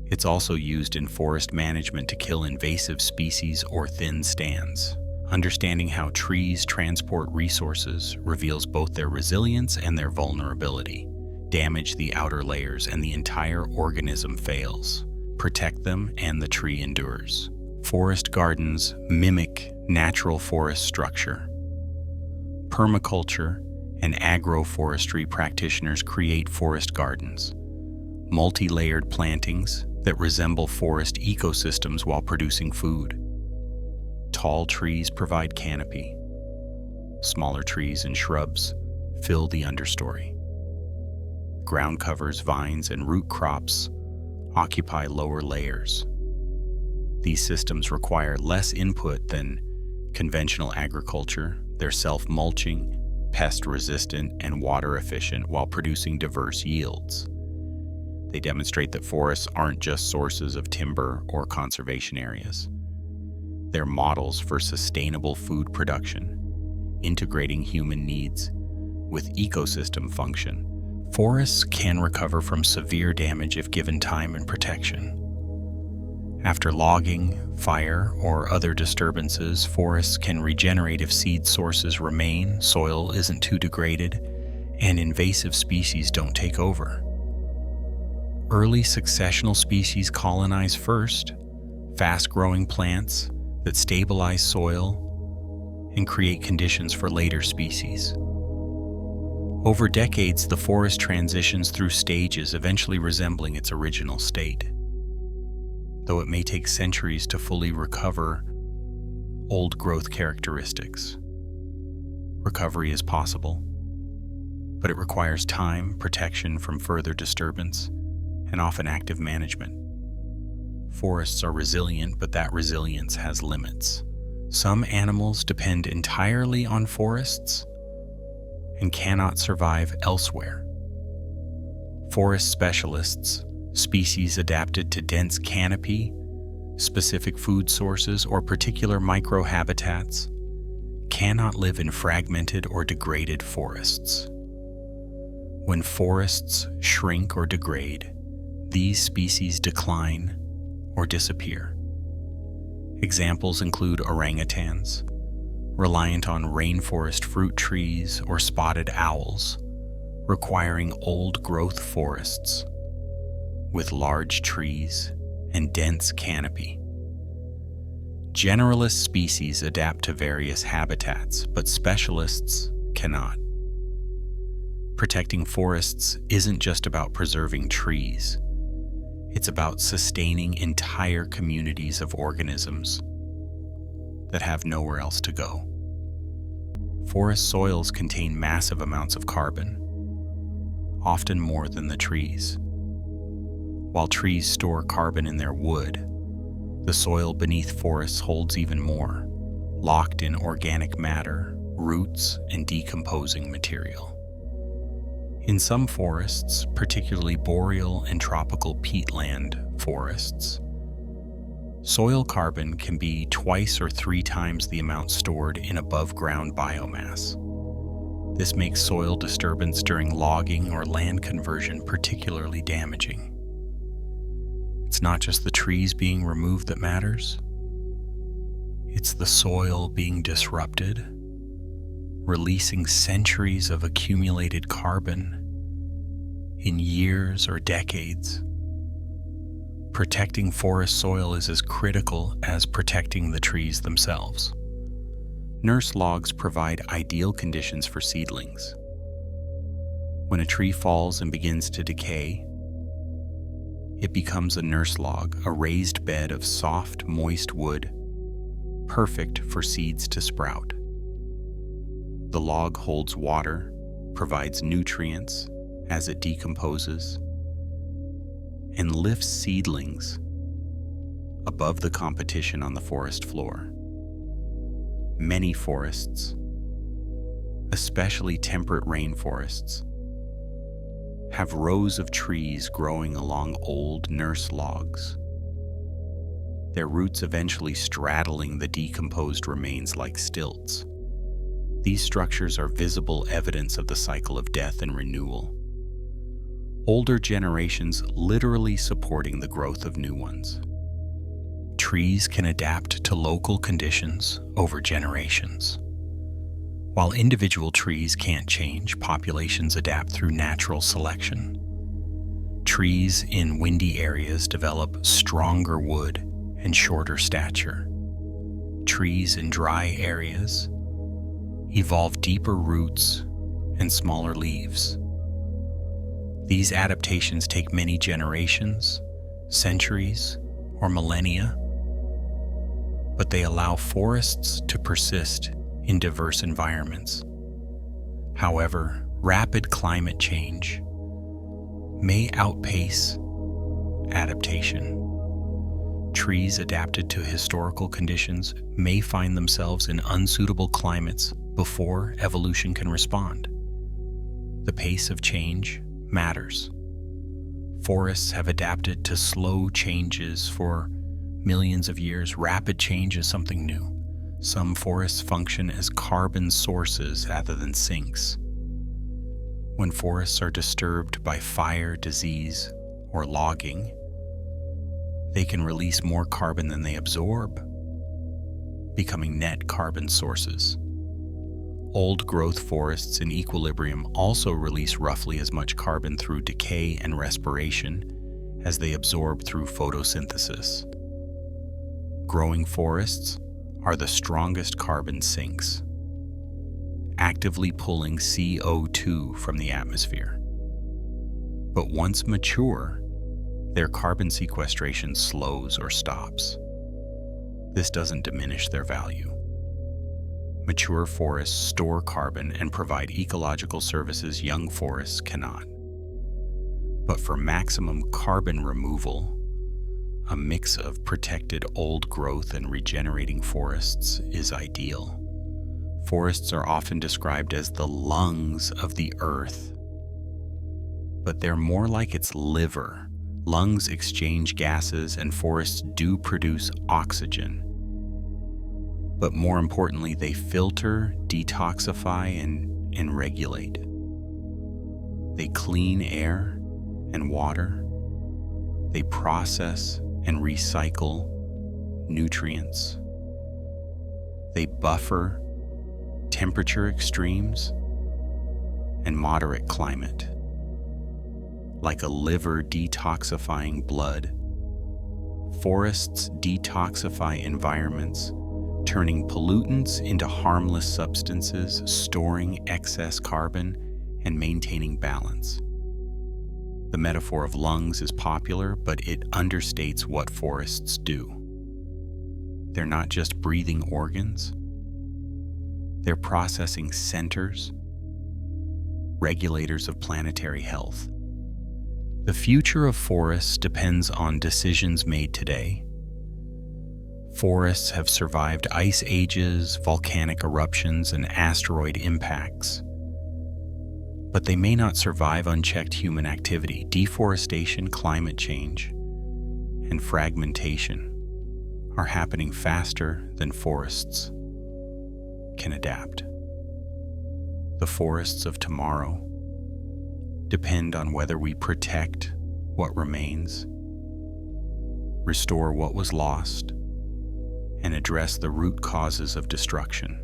It's also used in forest management to kill invasive species or thin stands. Understanding how trees transport resources reveals both their resilience and their vulnerability. Damage the outer layers and the entire organism fails. Protect them and the tree endures. Forest gardens mimic natural forest structure. Permaculture and agroforestry practitioners create forest gardens, multi-layered plantings that resemble forest ecosystems while producing food. Tall trees provide canopy. Smaller trees and shrubs fill the understory. Ground covers, vines, and root crops occupy lower layers. These systems require less input than conventional agriculture. They're self-mulching, pest-resistant, and water-efficient while producing diverse yields. They demonstrate that forests aren't just sources of timber or conservation areas. They're models for sustainable food production, integrating human needs with ecosystem function. Forests can recover from severe damage if given time and protection. After logging, fire, or other disturbances, forests can regenerate if seed sources remain, soil isn't too degraded, and invasive species don't take over. Early successional species colonize first, fast-growing plants that stabilize soil and create conditions for later species. Over decades, the forest transitions through stages, eventually resembling its original state. Though it may take centuries to fully recover old growth characteristics. Recovery is possible, but it requires time, protection from further disturbance, and often active management. Forests are resilient, but that resilience has limits. Some animals depend entirely on forests and cannot survive elsewhere. Forest specialists, species adapted to dense canopy, specific food sources, or particular microhabitats, cannot live in fragmented or degraded forests. When forests shrink or degrade, these species decline or disappear. Examples include orangutans, reliant on rainforest fruit trees, or spotted owls, requiring old-growth forests with large trees and dense canopy. Generalist species adapt to various habitats, but specialists cannot. Protecting forests isn't just about preserving trees. It's about sustaining entire communities of organisms that have nowhere else to go. Forest soils contain massive amounts of carbon, often more than the trees. While trees store carbon in their wood, the soil beneath forests holds even more, locked in organic matter, roots, and decomposing material. In some forests, particularly boreal and tropical peatland forests, soil carbon can be twice or 3 times the amount stored in above-ground biomass. This makes soil disturbance during logging or land conversion particularly damaging. It's not just the trees being removed that matters. It's the soil being disrupted, releasing centuries of accumulated carbon in years or decades. Protecting forest soil is as critical as protecting the trees themselves. Nurse logs provide ideal conditions for seedlings. When a tree falls and begins to decay, it becomes a nurse log, a raised bed of soft, moist wood, perfect for seeds to sprout. The log holds water, provides nutrients as it decomposes, and lifts seedlings above the competition on the forest floor. Many forests, especially temperate rainforests, have rows of trees growing along old nurse logs, their roots eventually straddling the decomposed remains like stilts. These structures are visible evidence of the cycle of death and renewal. Older generations literally supporting the growth of new ones. Trees can adapt to local conditions over generations. While individual trees can't change, populations adapt through natural selection. Trees in windy areas develop stronger wood and shorter stature. Trees in dry areas evolve deeper roots and smaller leaves. These adaptations take many generations, centuries, or millennia, but they allow forests to persist in diverse environments. However, rapid climate change may outpace adaptation. Trees adapted to historical conditions may find themselves in unsuitable climates before evolution can respond. The pace of change matters. Forests have adapted to slow changes for millions of years. Rapid change is something new. Some forests function as carbon sources rather than sinks. When forests are disturbed by fire, disease, or logging, they can release more carbon than they absorb, becoming net carbon sources. Old growth forests in equilibrium also release roughly as much carbon through decay and respiration as they absorb through photosynthesis. Growing forests are the strongest carbon sinks, actively pulling CO2 from the atmosphere. But once mature, their carbon sequestration slows or stops. This doesn't diminish their value. Mature forests store carbon and provide ecological services young forests cannot. But for maximum carbon removal, a mix of protected old growth and regenerating forests is ideal. Forests are often described as the lungs of the earth, but they're more like its liver. Lungs exchange gases and forests do produce oxygen. But more importantly, they filter, detoxify, and regulate. They clean air and water. They process and recycle nutrients. They buffer temperature extremes and moderate climate. Like a liver detoxifying blood, Forests detoxify environments, turning pollutants into harmless substances, storing excess carbon, and maintaining balance. The metaphor of lungs is popular, but it understates what forests do. They're not just breathing organs, they're processing centers, regulators of planetary health. The future of forests depends on decisions made today. Forests have survived ice ages, volcanic eruptions, and asteroid impacts. But they may not survive unchecked human activity. Deforestation, climate change, and fragmentation are happening faster than forests can adapt. The forests of tomorrow depend on whether we protect what remains, restore what was lost, and address the root causes of destruction.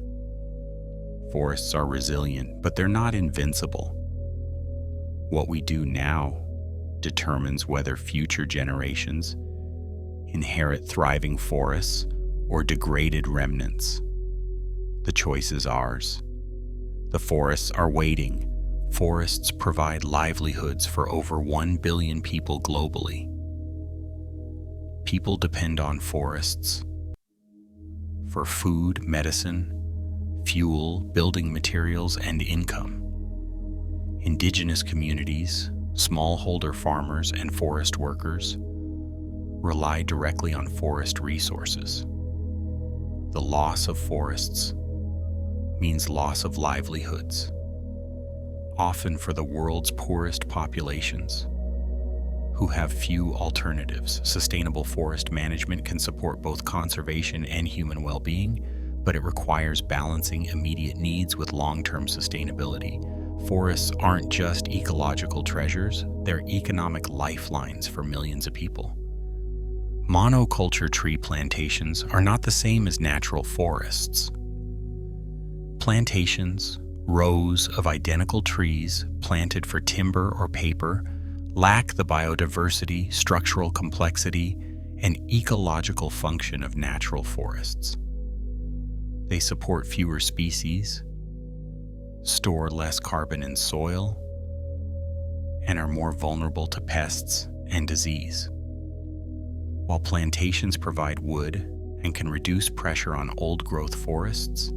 Forests are resilient, but they're not invincible. What we do now determines whether future generations inherit thriving forests or degraded remnants. The choice is ours. The forests are waiting. Forests provide livelihoods for over 1 billion people globally. People depend on forests for food, medicine, fuel, building materials, and income. Indigenous communities, smallholder farmers, and forest workers rely directly on forest resources. The loss of forests means loss of livelihoods, often for the world's poorest populations, who have few alternatives. Sustainable forest management can support both conservation and human well-being, but it requires balancing immediate needs with long-term sustainability. Forests aren't just ecological treasures, they're economic lifelines for millions of people. Monoculture tree plantations are not the same as natural forests. Plantations, rows of identical trees planted for timber or paper, lack the biodiversity, structural complexity, and ecological function of natural forests. They support fewer species, store less carbon in soil, and are more vulnerable to pests and disease. While plantations provide wood and can reduce pressure on old-growth forests,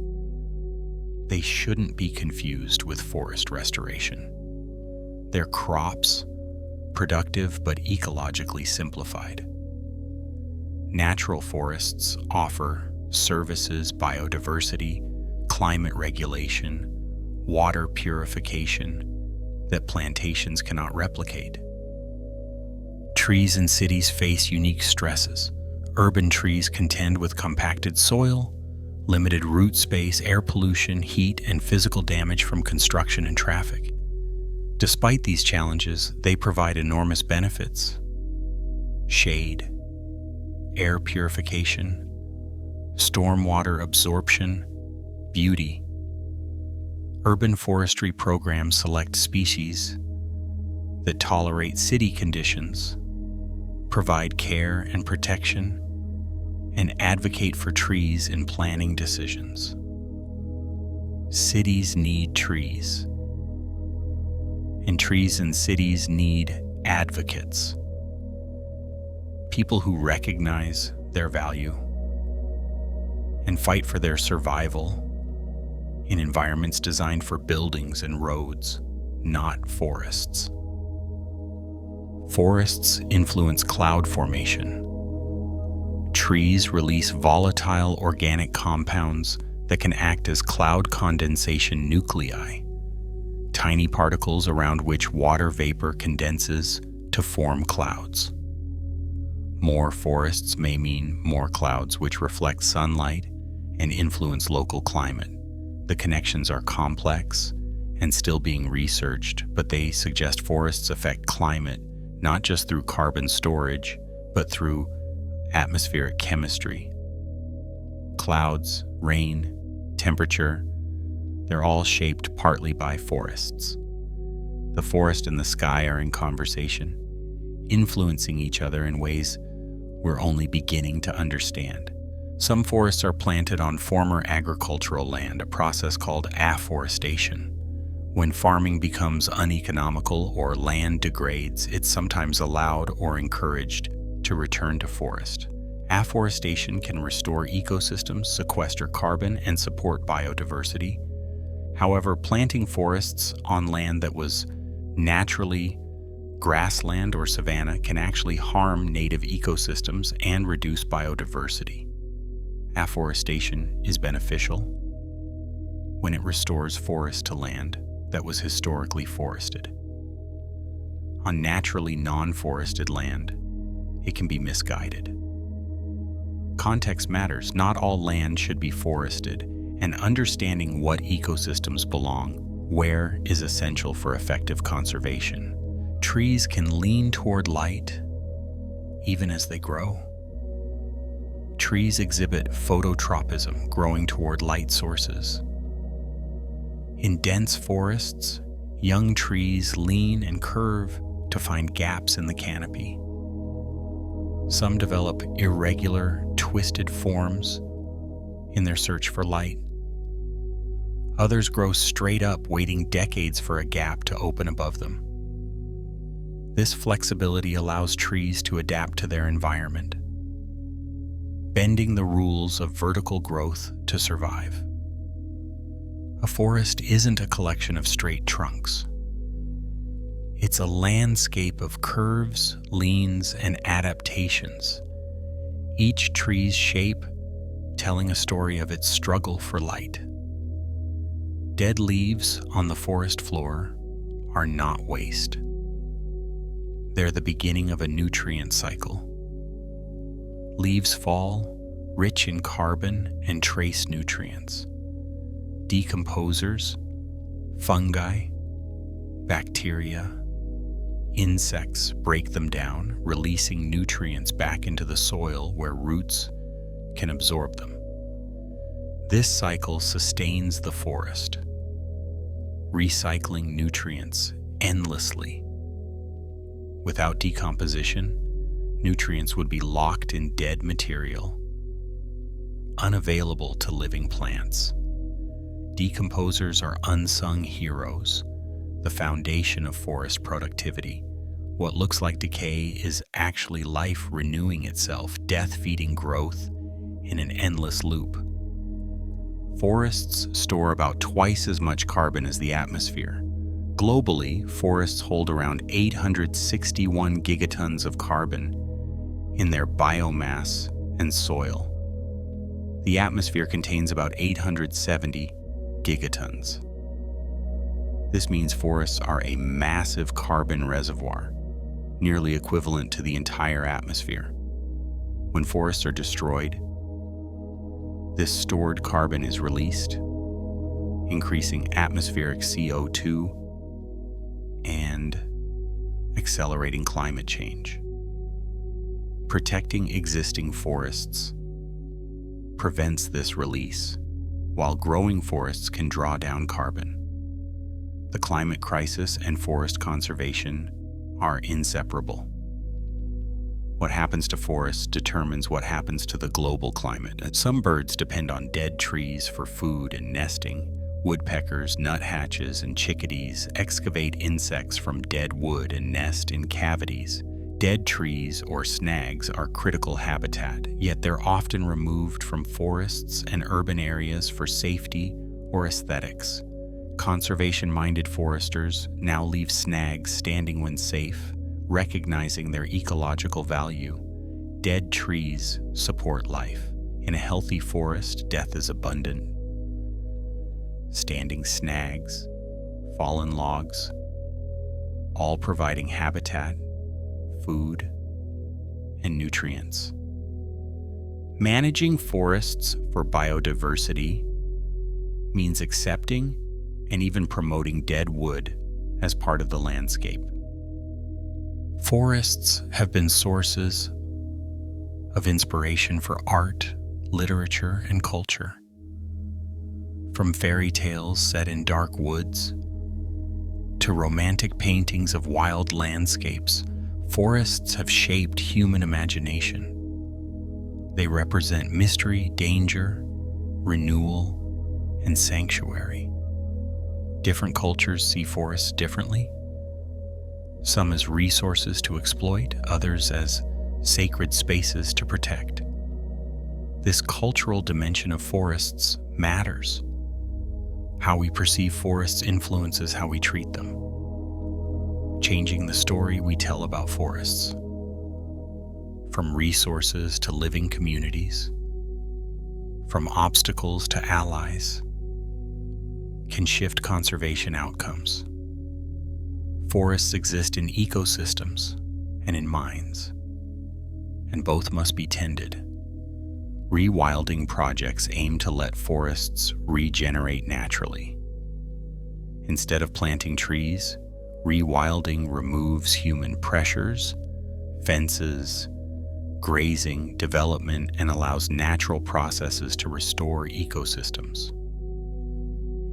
they shouldn't be confused with forest restoration. They're crops, productive but ecologically simplified. Natural forests offer services, biodiversity, climate regulation, water purification that plantations cannot replicate. Trees in cities face unique stresses. Urban trees contend with compacted soil, limited root space, air pollution, heat, and physical damage from construction and traffic. Despite these challenges, they provide enormous benefits: shade, air purification, stormwater absorption, beauty. Urban forestry programs select species that tolerate city conditions, provide care and protection, and advocate for trees in planning decisions. Cities need trees, and trees in cities need advocates, people who recognize their value and fight for their survival in environments designed for buildings and roads, not forests. Forests influence cloud formation. Trees release volatile organic compounds that can act as cloud condensation nuclei, tiny particles around which water vapor condenses to form clouds. More forests may mean more clouds, which reflect sunlight and influence local climate. The connections are complex and still being researched, but they suggest forests affect climate not just through carbon storage, but through atmospheric chemistry. Clouds, rain, temperature, they're all shaped partly by forests. The forest and the sky are in conversation, influencing each other in ways we're only beginning to understand. Some forests are planted on former agricultural land, a process called afforestation. When farming becomes uneconomical or land degrades, it's sometimes allowed or encouraged to return to forest. Afforestation can restore ecosystems, sequester carbon, and support biodiversity. However, planting forests on land that was naturally grassland or savanna can actually harm native ecosystems and reduce biodiversity. Afforestation is beneficial when it restores forest to land that was historically forested. On naturally non-forested land, it can be misguided. Context matters. Not all land should be forested, and understanding what ecosystems belong where is essential for effective conservation. Trees can lean toward light even as they grow. Trees exhibit phototropism, growing toward light sources. In dense forests, young trees lean and curve to find gaps in the canopy. Some develop irregular, twisted forms in their search for light. Others grow straight up, waiting decades for a gap to open above them. This flexibility allows trees to adapt to their environment, bending the rules of vertical growth to survive. A forest isn't a collection of straight trunks. It's a landscape of curves, leans, and adaptations, each tree's shape telling a story of its struggle for light. Dead leaves on the forest floor are not waste. They're the beginning of a nutrient cycle. Leaves fall, rich in carbon and trace nutrients. Decomposers, fungi, bacteria, insects break them down, releasing nutrients back into the soil where roots can absorb them. This cycle sustains the forest, recycling nutrients endlessly. Without decomposition, nutrients would be locked in dead material, unavailable to living plants. Decomposers are unsung heroes, the foundation of forest productivity. What looks like decay is actually life renewing itself, death feeding growth in an endless loop. Forests store about twice as much carbon as the atmosphere. Globally, forests hold around 861 gigatons of carbon in their biomass and soil. The atmosphere contains about 870 gigatons. This means forests are a massive carbon reservoir, nearly equivalent to the entire atmosphere. When forests are destroyed, this stored carbon is released, increasing atmospheric CO2 and accelerating climate change. Protecting existing forests prevents this release, while growing forests can draw down carbon. The climate crisis and forest conservation are inseparable. What happens to forests determines what happens to the global climate. Some birds depend on dead trees for food and nesting. Woodpeckers, nuthatches, and chickadees excavate insects from dead wood and nest in cavities. Dead trees or snags are critical habitat, yet they're often removed from forests and urban areas for safety or aesthetics. Conservation-minded foresters now leave snags standing when safe, recognizing their ecological value. Dead trees support life. In a healthy forest, death is abundant. Standing snags, fallen logs, all providing habitat, food, and nutrients. Managing forests for biodiversity means accepting and even promoting dead wood as part of the landscape. Forests have been sources of inspiration for art, literature, and culture. From fairy tales set in dark woods to romantic paintings of wild landscapes, forests have shaped human imagination. They represent mystery, danger, renewal, and sanctuary. Different cultures see forests differently. Some as resources to exploit, others as sacred spaces to protect. This cultural dimension of forests matters. How we perceive forests influences how we treat them, changing the story we tell about forests. From resources to living communities, from obstacles to allies, can shift conservation outcomes. Forests exist in ecosystems and in minds, and both must be tended. Rewilding projects aim to let forests regenerate naturally. Instead of planting trees, rewilding removes human pressures, fences, grazing, development, and allows natural processes to restore ecosystems.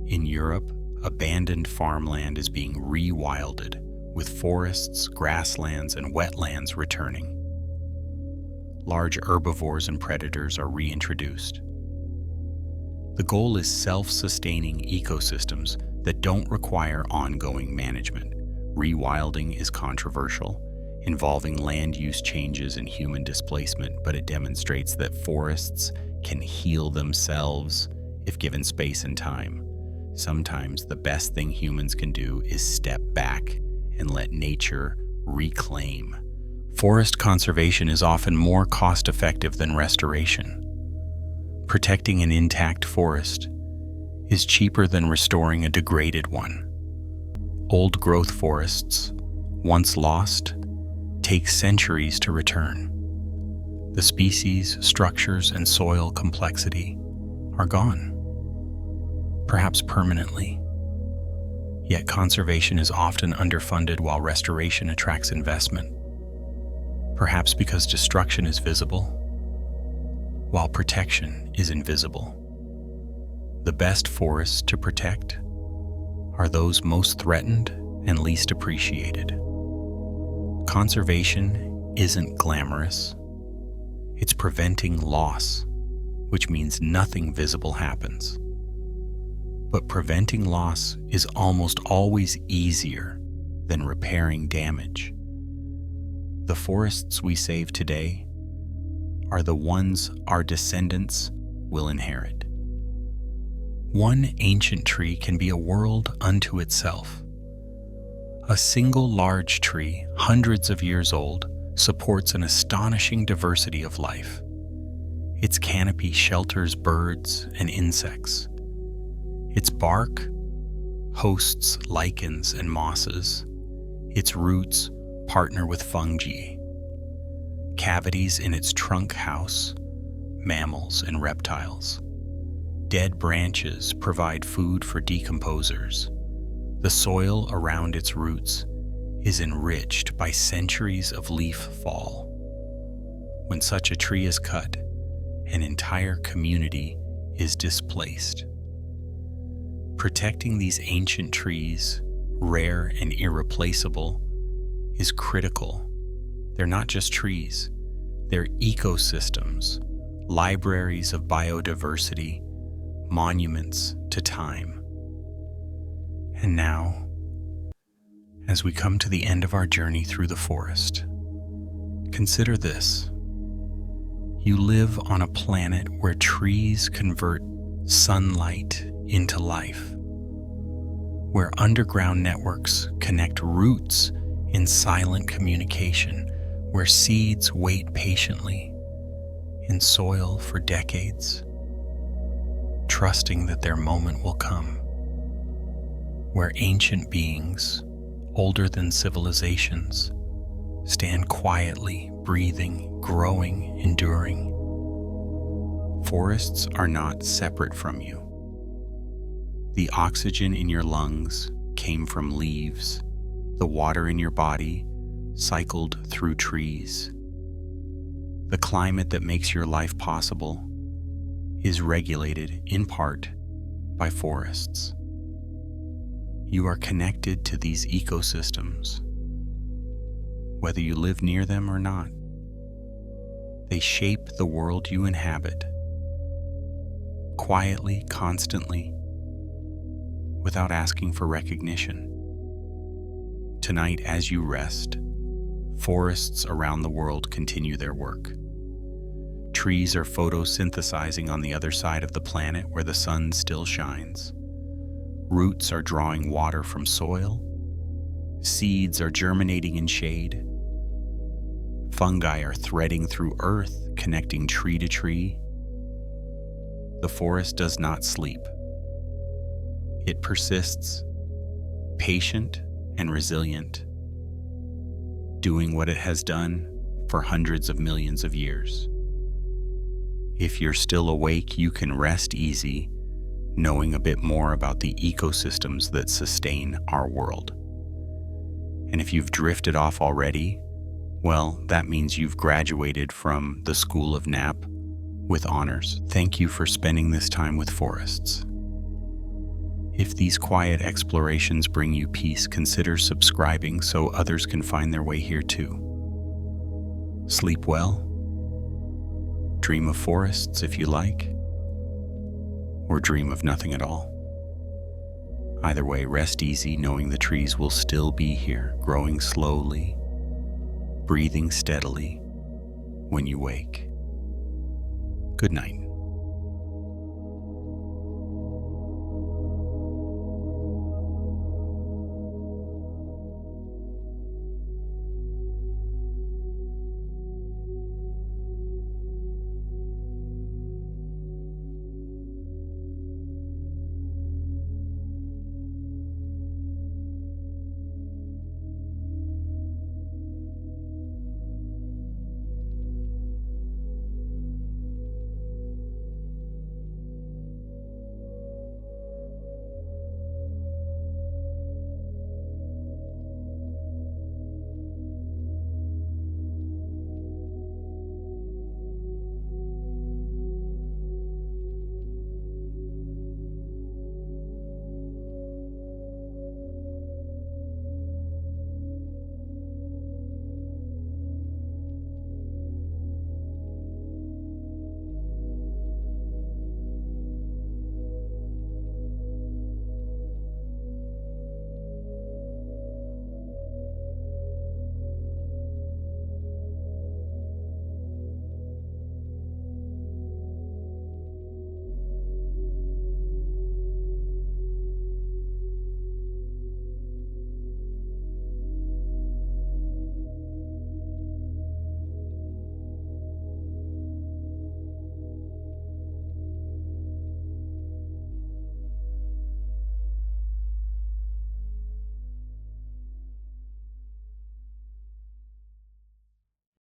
In Europe, abandoned farmland is being rewilded, with forests, grasslands, and wetlands returning. Large herbivores and predators are reintroduced. The goal is self-sustaining ecosystems that don't require ongoing management. Rewilding is controversial, involving land use changes and human displacement, but it demonstrates that forests can heal themselves if given space and time. Sometimes the best thing humans can do is step back and let nature reclaim. Forest conservation is often more cost-effective than restoration. Protecting an intact forest is cheaper than restoring a degraded one. Old-growth forests, once lost, take centuries to return. The species, structures, and soil complexity are gone, perhaps permanently. Yet conservation is often underfunded while restoration attracts investment. Perhaps because destruction is visible, while protection is invisible. The best forests to protect are those most threatened and least appreciated. Conservation isn't glamorous. It's preventing loss, which means nothing visible happens. But preventing loss is almost always easier than repairing damage. The forests we save today are the ones our descendants will inherit. One ancient tree can be a world unto itself. A single large tree, hundreds of years old, supports an astonishing diversity of life. Its canopy shelters birds and insects. Its bark hosts lichens and mosses. Its roots partner with fungi. Cavities in its trunk house mammals and reptiles. Dead branches provide food for decomposers. The soil around its roots is enriched by centuries of leaf fall. When such a tree is cut, an entire community is displaced. Protecting these ancient trees, rare and irreplaceable, is critical. They're not just trees, they're ecosystems, libraries of biodiversity, monuments to time. And now, as we come to the end of our journey through the forest, consider this. You live on a planet where trees convert sunlight into life, where underground networks connect roots in silent communication, where seeds wait patiently in soil for decades, trusting that their moment will come, where ancient beings, older than civilizations, stand quietly, breathing, growing, enduring. Forests are not separate from you. The oxygen in your lungs came from leaves. The water in your body cycled through trees. The climate that makes your life possible is regulated in part by forests. You are connected to these ecosystems, whether you live near them or not. They shape the world you inhabit, quietly, constantly, without asking for recognition. Tonight, as you rest, forests around the world continue their work. Trees are photosynthesizing on the other side of the planet where the sun still shines. Roots are drawing water from soil. Seeds are germinating in shade. Fungi are threading through earth, connecting tree to tree. The forest does not sleep. It persists, patient and resilient, doing what it has done for hundreds of millions of years. If you're still awake, you can rest easy, knowing a bit more about the ecosystems that sustain our world. And if you've drifted off already, well, that means you've graduated from the School of Nap with honors. Thank you for spending this time with forests. If these quiet explorations bring you peace, consider subscribing so others can find their way here too. Sleep well. Dream of forests if you like, or dream of nothing at all. Either way, rest easy knowing the trees will still be here, growing slowly, breathing steadily when you wake. Good night.